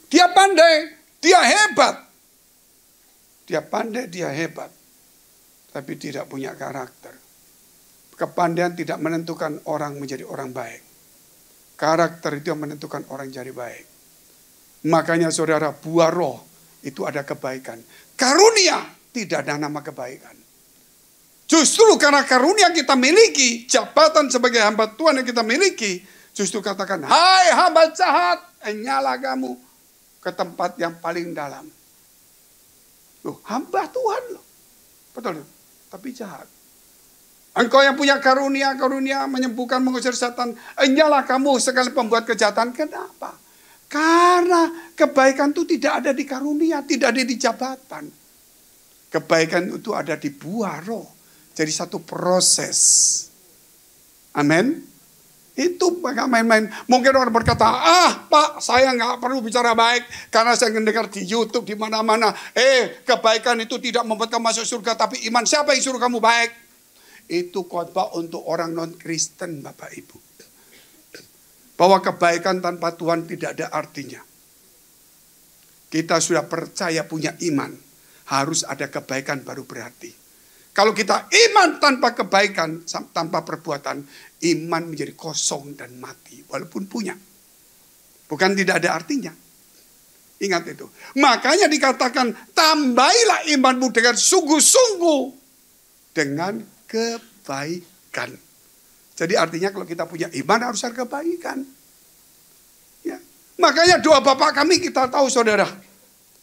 Dia pandai, dia hebat. Dia pandai, dia hebat. Tapi tidak punya karakter. Kepandaian tidak menentukan orang menjadi orang baik. Karakter itu yang menentukan orang jadi baik. Makanya saudara, buah roh itu ada kebaikan. Karunia tidak ada nama kebaikan. Justru karena karunia kita miliki, jabatan sebagai hamba Tuhan yang kita miliki, justru katakan, hai hamba jahat, nyala kamu ke tempat yang paling dalam. Loh, hamba Tuhan loh. Betul, tapi jahat. Engkau yang punya karunia menyembuhkan, mengusir setan, nyala kamu sekali pembuat kejahatan. Kenapa? Karena kebaikan itu tidak ada di karunia, tidak ada di jabatan. Kebaikan itu ada di buah roh. Jadi satu proses. Amin. Itu gak main-main. Mungkin orang berkata, Pak, saya gak perlu bicara baik. Karena saya mendengar di YouTube, di mana-mana. Kebaikan itu tidak membuat kamu masuk surga. Tapi iman, siapa yang suruh kamu baik? Itu khotbah untuk orang non-Kristen, Bapak Ibu. Bahwa kebaikan tanpa Tuhan tidak ada artinya. Kita sudah percaya punya iman. Harus ada kebaikan baru berarti. Kalau kita iman tanpa kebaikan, tanpa perbuatan, iman menjadi kosong dan mati. Walaupun punya. Bukan tidak ada artinya. Ingat itu. Makanya dikatakan, tambailah imanmu dengan sungguh-sungguh. Dengan kebaikan. Jadi artinya kalau kita punya iman harus ada kebaikan. Ya. Makanya doa Bapak kami kita tahu saudara.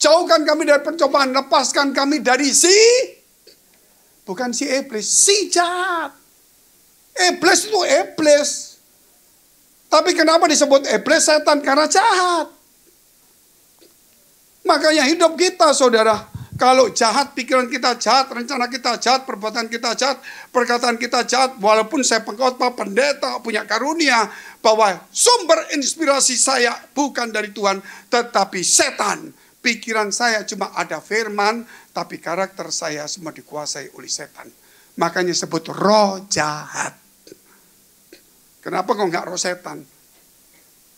Jauhkan kami dari pencobaan. Lepaskan kami dari bukan si iblis. Si jahat. Iblis itu iblis. Tapi kenapa disebut iblis? Setan karena jahat. Makanya hidup kita saudara. Kalau jahat, pikiran kita jahat, rencana kita jahat, perbuatan kita jahat, perkataan kita jahat. Walaupun saya pengkhotbah, pendeta, punya karunia. Bahwa sumber inspirasi saya bukan dari Tuhan, tetapi setan. Pikiran saya cuma ada firman, tapi karakter saya semua dikuasai oleh setan. Makanya sebut roh jahat. Kenapa kok nggak roh setan?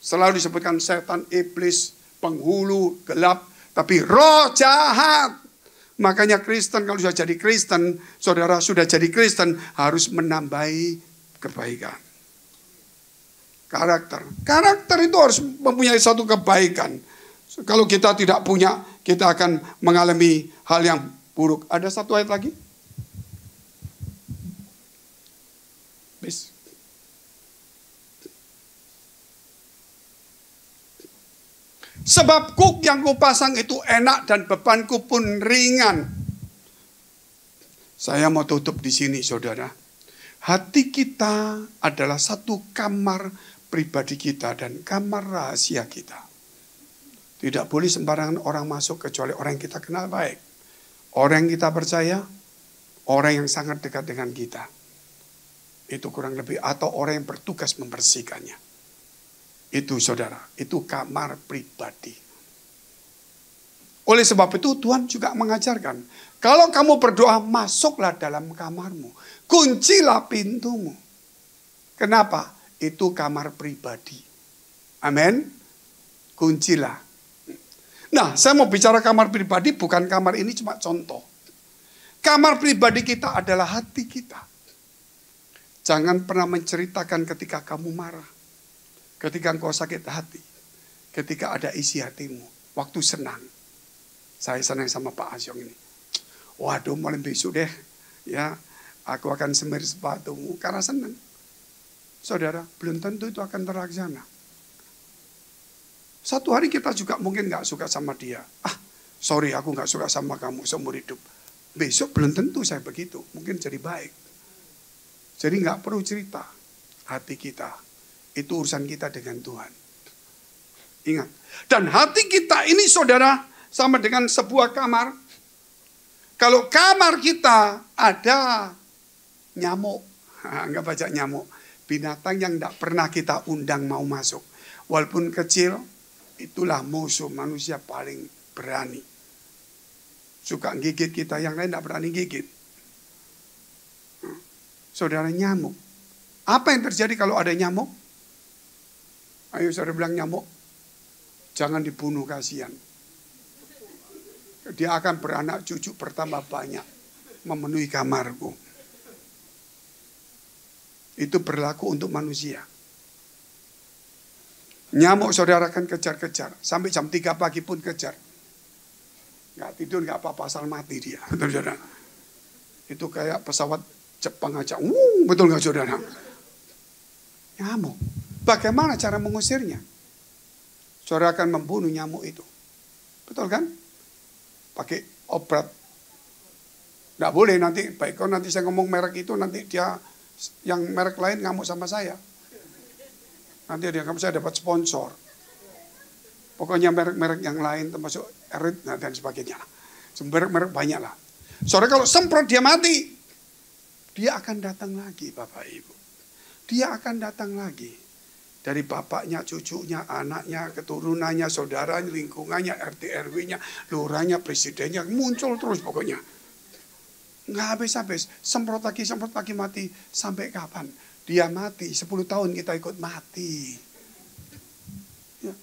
Selalu disebutkan setan, iblis, penghulu, gelap. Tapi roh jahat. Makanya Kristen kalau sudah jadi Kristen, saudara sudah jadi Kristen, harus menambahi kebaikan. Karakter itu harus mempunyai satu kebaikan. Kalau kita tidak punya, kita akan mengalami hal yang buruk. Ada satu ayat lagi? Please. Sebab kuk yang kupasang itu enak dan bebanku pun ringan. Saya mau tutup di sini saudara. Hati kita adalah satu kamar pribadi kita dan kamar rahasia kita. Tidak boleh sembarangan orang masuk kecuali orang yang kita kenal baik. Orang yang kita percaya, orang yang sangat dekat dengan kita. Itu kurang lebih, atau orang yang bertugas membersihkannya. Itu saudara, itu kamar pribadi. Oleh sebab itu Tuhan juga mengajarkan, kalau kamu berdoa, masuklah dalam kamarmu. Kuncilah pintumu. Kenapa? Itu kamar pribadi. Amin. Kuncilah. Nah, saya mau bicara kamar pribadi, bukan kamar ini cuma contoh. Kamar pribadi kita adalah hati kita. Jangan pernah menceritakan ketika kamu marah. Ketika engkau sakit hati. Ketika ada isi hatimu. Waktu senang. Saya senang sama Pak Asyong ini. Waduh, mulai besok deh. Ya, aku akan semir sepatumu. Karena senang. Saudara, belum tentu itu akan terlaksana. Satu hari kita juga mungkin gak suka sama dia. Sorry, aku gak suka sama kamu seumur hidup. Besok belum tentu saya begitu. Mungkin jadi baik. Jadi gak perlu cerita. Hati kita. Itu urusan kita dengan Tuhan. Ingat. Dan hati kita ini saudara, sama dengan sebuah kamar. Kalau kamar kita ada nyamuk. Enggak baca nyamuk. Binatang yang tidak pernah kita undang mau masuk. Walaupun kecil, itulah musuh manusia paling berani. Suka gigit kita, yang lain tidak berani gigit. Saudara, nyamuk. Apa yang terjadi kalau ada nyamuk? Ayo saudara bilang nyamuk. Jangan dibunuh, kasihan. Dia akan beranak cucu bertambah banyak. Memenuhi kamarku. Itu berlaku untuk manusia. Nyamuk saudara akan kejar-kejar. Sampai jam 3 pagi pun kejar. Nggak tidur, nggak apa-apa, asal mati dia. Betul saudara? Itu kayak pesawat Jepang aja. Betul nggak saudara? Nyamuk. Bagaimana cara mengusirnya? Saudara akan membunuh nyamuk itu. Betul kan? Pakai obat. Nggak boleh nanti, baik kalau nanti saya ngomong merek itu, nanti dia yang merek lain ngamuk sama saya. Nanti dia ngamuk, saya dapat sponsor. Pokoknya merek-merek yang lain termasuk Erit dan sebagainya. Merek-merek banyak lah. Saudara kalau semprot dia mati. Dia akan datang lagi Bapak Ibu. Dia akan datang lagi. Dari bapaknya, cucunya, anaknya, keturunannya, saudaranya, lingkungannya, RT RW-nya, lurahnya, presidennya, muncul terus pokoknya. Nggak habis-habis, semprot lagi mati. Sampai kapan? Dia mati, 10 tahun kita ikut mati. Ya.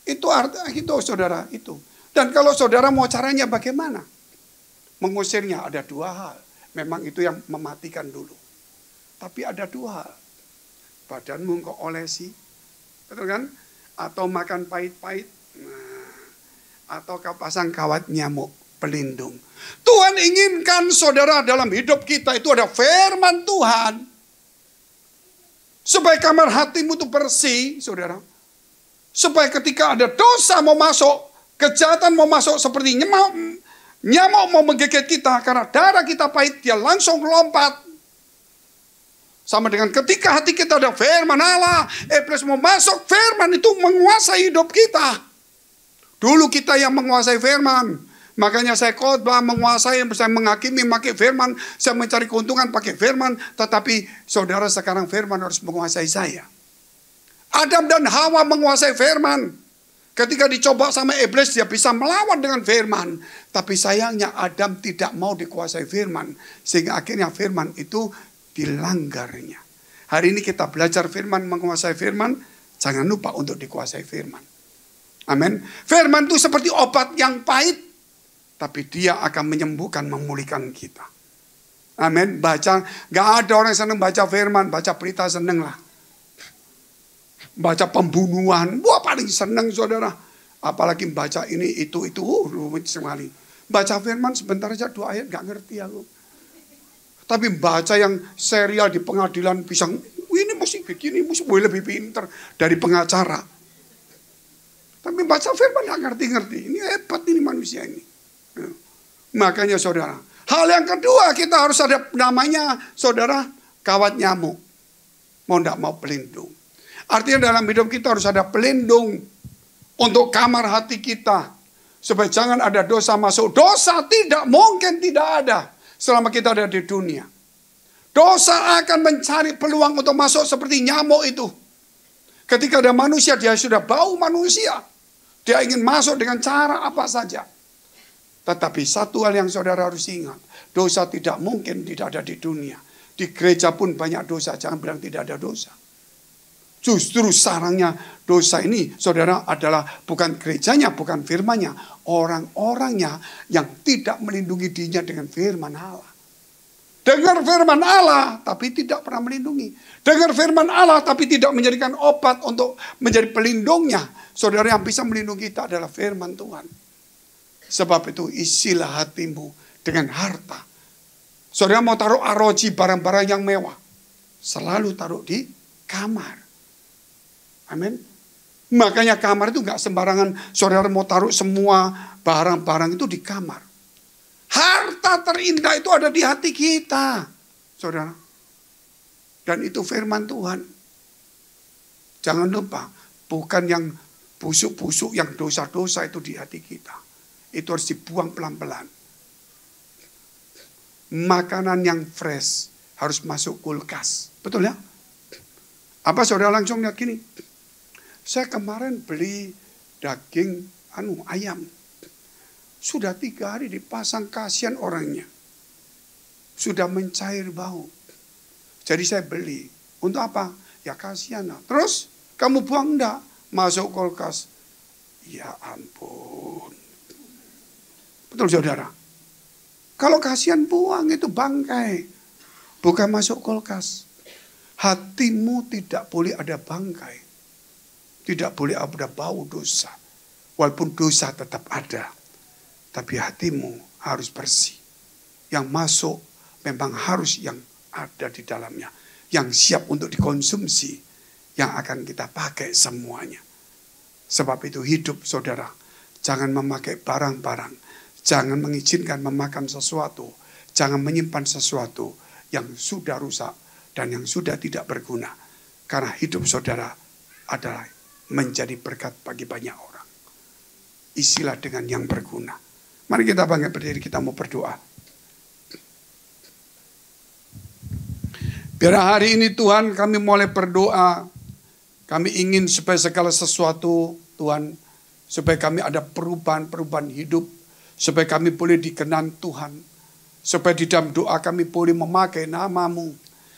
Itu artinya itu saudara, itu. Dan kalau saudara mau caranya bagaimana? Mengusirnya ada 2 hal. Memang itu yang mematikan dulu. Tapi ada 2 hal. Badanmu kok olesi, betul kan? Atau makan pahit-pahit, atau kau pasang kawat nyamuk pelindung. Tuhan inginkan saudara dalam hidup kita itu ada firman Tuhan. Supaya kamar hatimu itu bersih, saudara. Supaya ketika ada dosa mau masuk, kejahatan mau masuk seperti nyamuk mau menggigit kita, karena darah kita pahit, dia langsung lompat. Sama dengan ketika hati kita ada firman Allah, iblis mau masuk, firman itu menguasai hidup kita. Dulu kita yang menguasai firman. Makanya saya khotbah menguasai, saya menghakimi pakai firman, saya mencari keuntungan pakai firman. Tetapi saudara sekarang firman harus menguasai saya. Adam dan Hawa menguasai firman. Ketika dicoba sama iblis, dia bisa melawan dengan firman. Tapi sayangnya Adam tidak mau dikuasai firman. Sehingga akhirnya firman itu dilanggarnya. Hari ini kita belajar firman, menguasai firman. Jangan lupa untuk dikuasai firman. Amin. Firman itu seperti obat yang pahit, tapi dia akan menyembuhkan, memulihkan kita. Amin. Baca, gak ada orang yang senang baca firman, baca berita seneng lah. Baca pembunuhan, wah paling senang saudara. Apalagi baca ini, itu, rumit sekali. Baca firman sebentar aja 2 ayat gak ngerti aku. Tapi baca yang serial di pengadilan bisa, ini mesti begini, mesti boleh lebih pintar dari pengacara. Tapi baca firman gak ngerti-ngerti. Ini hebat ini manusia ini. Makanya saudara, hal yang kedua kita harus ada namanya saudara kawat nyamuk. Mau tidak mau pelindung. Artinya dalam hidup kita harus ada pelindung untuk kamar hati kita. Supaya jangan ada dosa masuk. Dosa tidak mungkin tidak ada selama kita ada di dunia. Dosa akan mencari peluang untuk masuk seperti nyamuk itu. Ketika ada manusia, dia sudah bau manusia. Dia ingin masuk dengan cara apa saja. Tetapi satu hal yang saudara harus ingat. Dosa tidak mungkin tidak ada di dunia. Di gereja pun banyak dosa. Jangan bilang tidak ada dosa. Justru sarangnya dosa ini, saudara, adalah bukan gerejanya, bukan firmannya. Orang-orangnya yang tidak melindungi dirinya dengan firman Allah. Dengar firman Allah, tapi tidak pernah melindungi. Dengar firman Allah, tapi tidak menjadikan obat untuk menjadi pelindungnya. Saudara, yang bisa melindungi kita adalah firman Tuhan. Sebab itu isilah hatimu dengan harta. Saudara mau taruh aroji, barang-barang yang mewah, selalu taruh di kamar. Amin. Makanya kamar itu nggak sembarangan. Saudara mau taruh semua barang-barang itu di kamar. Harta terindah itu ada di hati kita, saudara. Dan itu firman Tuhan. Jangan lupa, bukan yang busuk-busuk, yang dosa-dosa itu di hati kita. Itu harus dibuang pelan-pelan. Makanan yang fresh harus masuk kulkas. Betul ya? Apa saudara langsung lihat gini? Saya kemarin beli daging ayam. Sudah 3 hari dipasang, kasihan orangnya. Sudah mencair bau. Jadi saya beli. Untuk apa? Ya kasihan. Terus kamu buang enggak? Masuk kulkas. Ya ampun. Betul saudara? Kalau kasihan buang, itu bangkai. Bukan masuk kulkas. Hatimu tidak boleh ada bangkai. Tidak boleh ada bau dosa. Walaupun dosa tetap ada. Tapi hatimu harus bersih. Yang masuk memang harus yang ada di dalamnya. Yang siap untuk dikonsumsi. Yang akan kita pakai semuanya. Sebab itu hidup saudara. Jangan memakai barang-barang. Jangan mengizinkan memakan sesuatu. Jangan menyimpan sesuatu yang sudah rusak. Dan yang sudah tidak berguna. Karena hidup saudara adalah menjadi berkat bagi banyak orang. Isilah dengan yang berguna. Mari kita bangkit berdiri, kita mau berdoa. Biar hari ini Tuhan kami mulai berdoa. Kami ingin supaya segala sesuatu Tuhan. Supaya kami ada perubahan-perubahan hidup. Supaya kami boleh dikenan Tuhan. Supaya di dalam doa kami boleh memakai nama-Mu.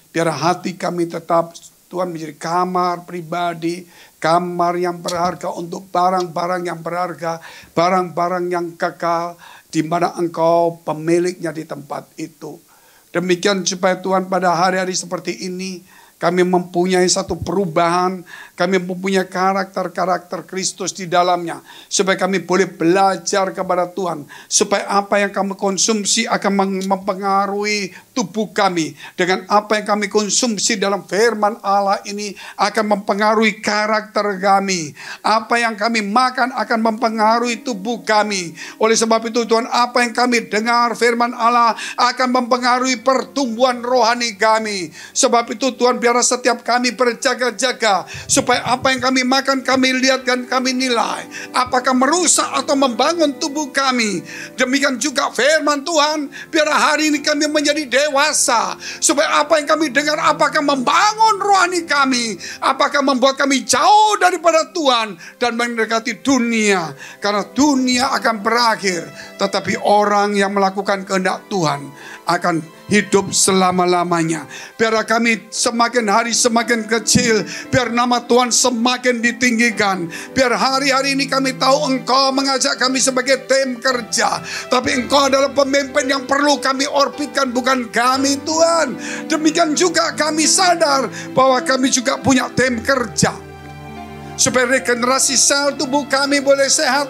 Biar hati kami tetap Tuhan menjadi kamar pribadi, kamar yang berharga untuk barang-barang yang berharga, barang-barang yang kekal, di mana Engkau pemiliknya di tempat itu. Demikian supaya Tuhan pada hari-hari seperti ini, kami mempunyai satu perubahan, kami mempunyai karakter-karakter Kristus di dalamnya. Supaya kami boleh belajar kepada Tuhan. Supaya apa yang kami konsumsi akan mempengaruhi tubuh kami. Dengan apa yang kami konsumsi dalam firman Allah ini akan mempengaruhi karakter kami. Apa yang kami makan akan mempengaruhi tubuh kami. Oleh sebab itu Tuhan, apa yang kami dengar firman Allah akan mempengaruhi pertumbuhan rohani kami. Sebab itu Tuhan, biar setiap kami berjaga-jaga supaya apa yang kami makan kami lihat dan kami nilai apakah merusak atau membangun tubuh kami. Demikian juga firman Tuhan, biar hari ini kami menjadi dewasa supaya apa yang kami dengar apakah membangun rohani kami, apakah membuat kami jauh daripada Tuhan dan mendekati dunia. Karena dunia akan berakhir, tetapi orang yang melakukan kehendak Tuhan akan hidup selama-lamanya. Biar kami semakin hari semakin kecil, biar nama Tuhan semakin ditinggikan. Biar hari-hari ini kami tahu Engkau mengajak kami sebagai tim kerja, tapi Engkau adalah pemimpin yang perlu kami orbitkan, bukan kami Tuhan. Demikian juga kami sadar bahwa kami juga punya tim kerja, supaya regenerasi sel tubuh kami boleh sehat.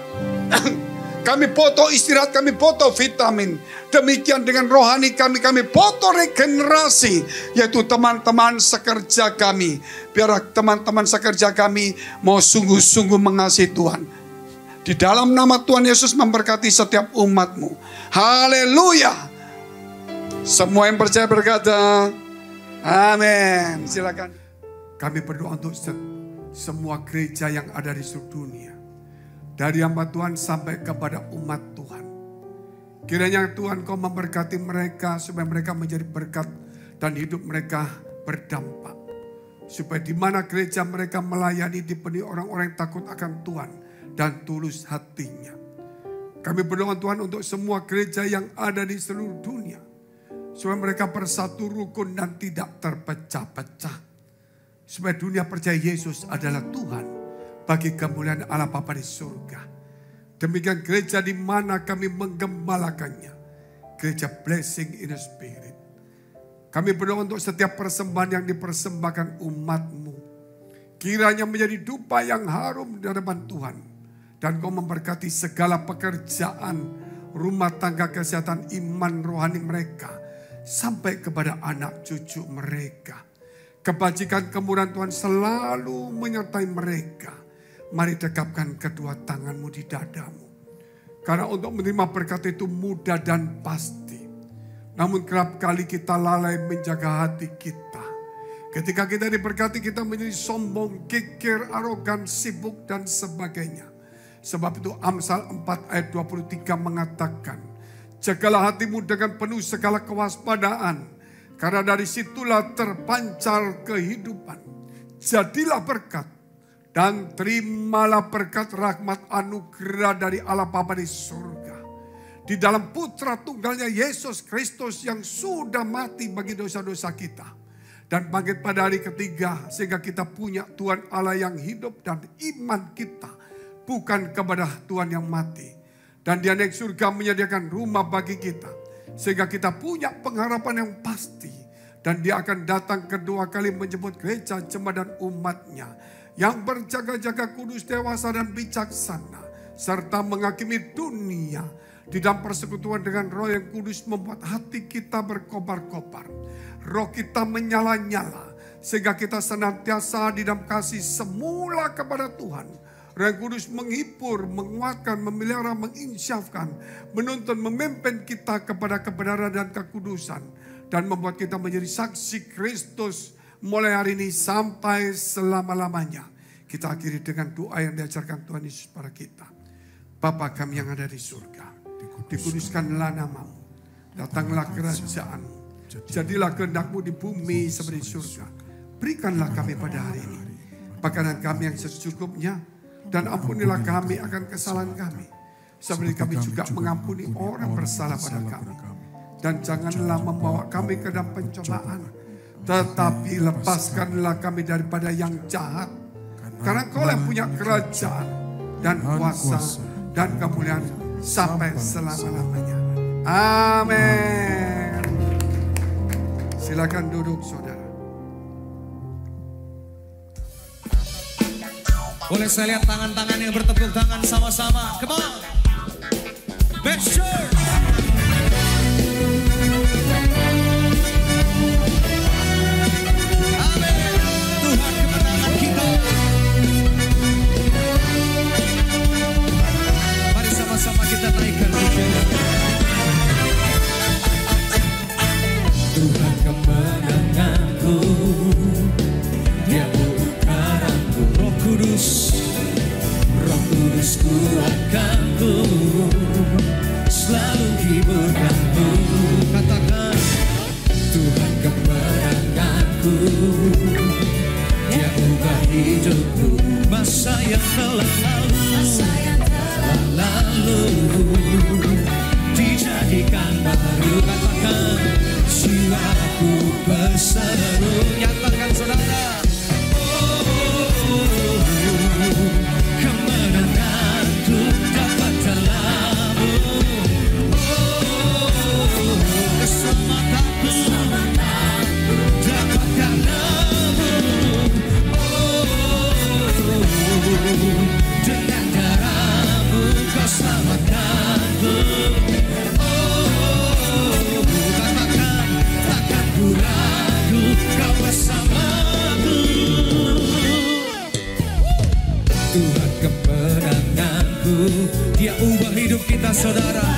Kami butuh istirahat, kami butuh vitamin. Demikian dengan rohani kami butuh regenerasi, yaitu teman-teman sekerja kami. Biar teman-teman sekerja kami mau sungguh-sungguh mengasihi Tuhan. Di dalam nama Tuhan Yesus memberkati setiap umat-Mu. Haleluya. Semua yang percaya berkata, amin. Silakan. Kami berdoa untuk semua gereja yang ada di seluruh dunia. dari hamba Tuhan sampai kepada umat Tuhan. Kiranya Tuhan Kau memberkati mereka supaya mereka menjadi berkat dan hidup mereka berdampak. Supaya di mana gereja mereka melayani dipenuhi orang-orang yang takut akan Tuhan dan tulus hatinya. Kami berdoa Tuhan untuk semua gereja yang ada di seluruh dunia. Supaya mereka bersatu rukun dan tidak terpecah-pecah. Supaya dunia percaya Yesus adalah Tuhan bagi kemuliaan Allah Bapa di surga. Demikian gereja di mana kami menggembalakannya. Gereja Blessing in the Spirit. Kami berdoa untuk setiap persembahan yang dipersembahkan umat-Mu. Kiranya menjadi dupa yang harum di hadapan Tuhan. Dan Kau memberkati segala pekerjaan, rumah tangga, kesehatan, iman rohani mereka. Sampai kepada anak cucu mereka. Kebajikan kemurahan Tuhan selalu menyertai mereka. Mari dekapkan kedua tangan-Mu di dadamu. Karena untuk menerima berkat itu mudah dan pasti. Namun kerap kali kita lalai menjaga hati kita. Ketika kita diberkati kita menjadi sombong, kikir, arogan, sibuk dan sebagainya. Sebab itu Amsal 4 ayat 23 mengatakan, jagalah hatimu dengan penuh segala kewaspadaan. Karena dari situlah terpancar kehidupan. Jadilah berkat. Dan terimalah berkat rahmat anugerah dari Allah Bapa di surga. Di dalam putra tunggalnya Yesus Kristus yang sudah mati bagi dosa-dosa kita. Dan bangkit pada hari ketiga sehingga kita punya Tuhan Allah yang hidup dan iman kita. Bukan kepada Tuhan yang mati. Dan Dia naik surga menyediakan rumah bagi kita. Sehingga kita punya pengharapan yang pasti. Dan Dia akan datang kedua kali menjemput gereja, jemaat dan umatnya. Yang berjaga-jaga kudus, dewasa dan bijaksana. Serta menghakimi dunia. Di dalam persekutuan dengan Roh yang kudus membuat hati kita berkobar-kobar. Roh kita menyala-nyala. Sehingga kita senantiasa di dalam kasih semula kepada Tuhan. Roh yang kudus menghibur, menguatkan, memelihara, menginsyafkan, menuntun, memimpin kita kepada kebenaran dan kekudusan. Dan membuat kita menjadi saksi Kristus mulai hari ini sampai selama-lamanya. Kita akhiri dengan doa yang diajarkan Tuhan Yesus pada kita. Bapa kami yang ada di surga, dikuduskanlah nama-Mu, datanglah kerajaan-Mu, jadilah kehendak-Mu di bumi seperti di surga. Berikanlah kami pada hari ini makanan kami yang secukupnya. Dan ampunilah kami akan kesalahan kami. Seperti kami juga mengampuni orang bersalah pada kami. Dan janganlah membawa kami ke dalam pencobaan. Tetapi lepaskanlah kami daripada yang jahat. Karena Kau yang punya kerajaan dan kuasa dan kemuliaan sampai selama-lamanya. Amin. Silakan duduk saudara. Boleh saya lihat tangan-tangan yang bertepuk tangan sama-sama. Come on. Best church. Amin. Tuhan kemenangan kita. Mari sama-sama kita naikkan pujian. Tuhan kemenanganku. Dia bukaranku. Roh Kudus kuatkanku, selalu hiburkanku. Katakan, Tuhan kemenanganku, Dia ubah hidupku. Masa yang telah lalu, dijadikan baru. Katakan, jiwaku berseru. Nyatakan saudara. Kemenanganku dapat dalam-Mu. Keselamatanku dapat karena-Mu. Dengan darah-Mu Kau selamatkanku. Katakan, takkan ku ragu, Kau bersamaku. Tuhan kemenanganku, Dia ubah hidup kita saudara.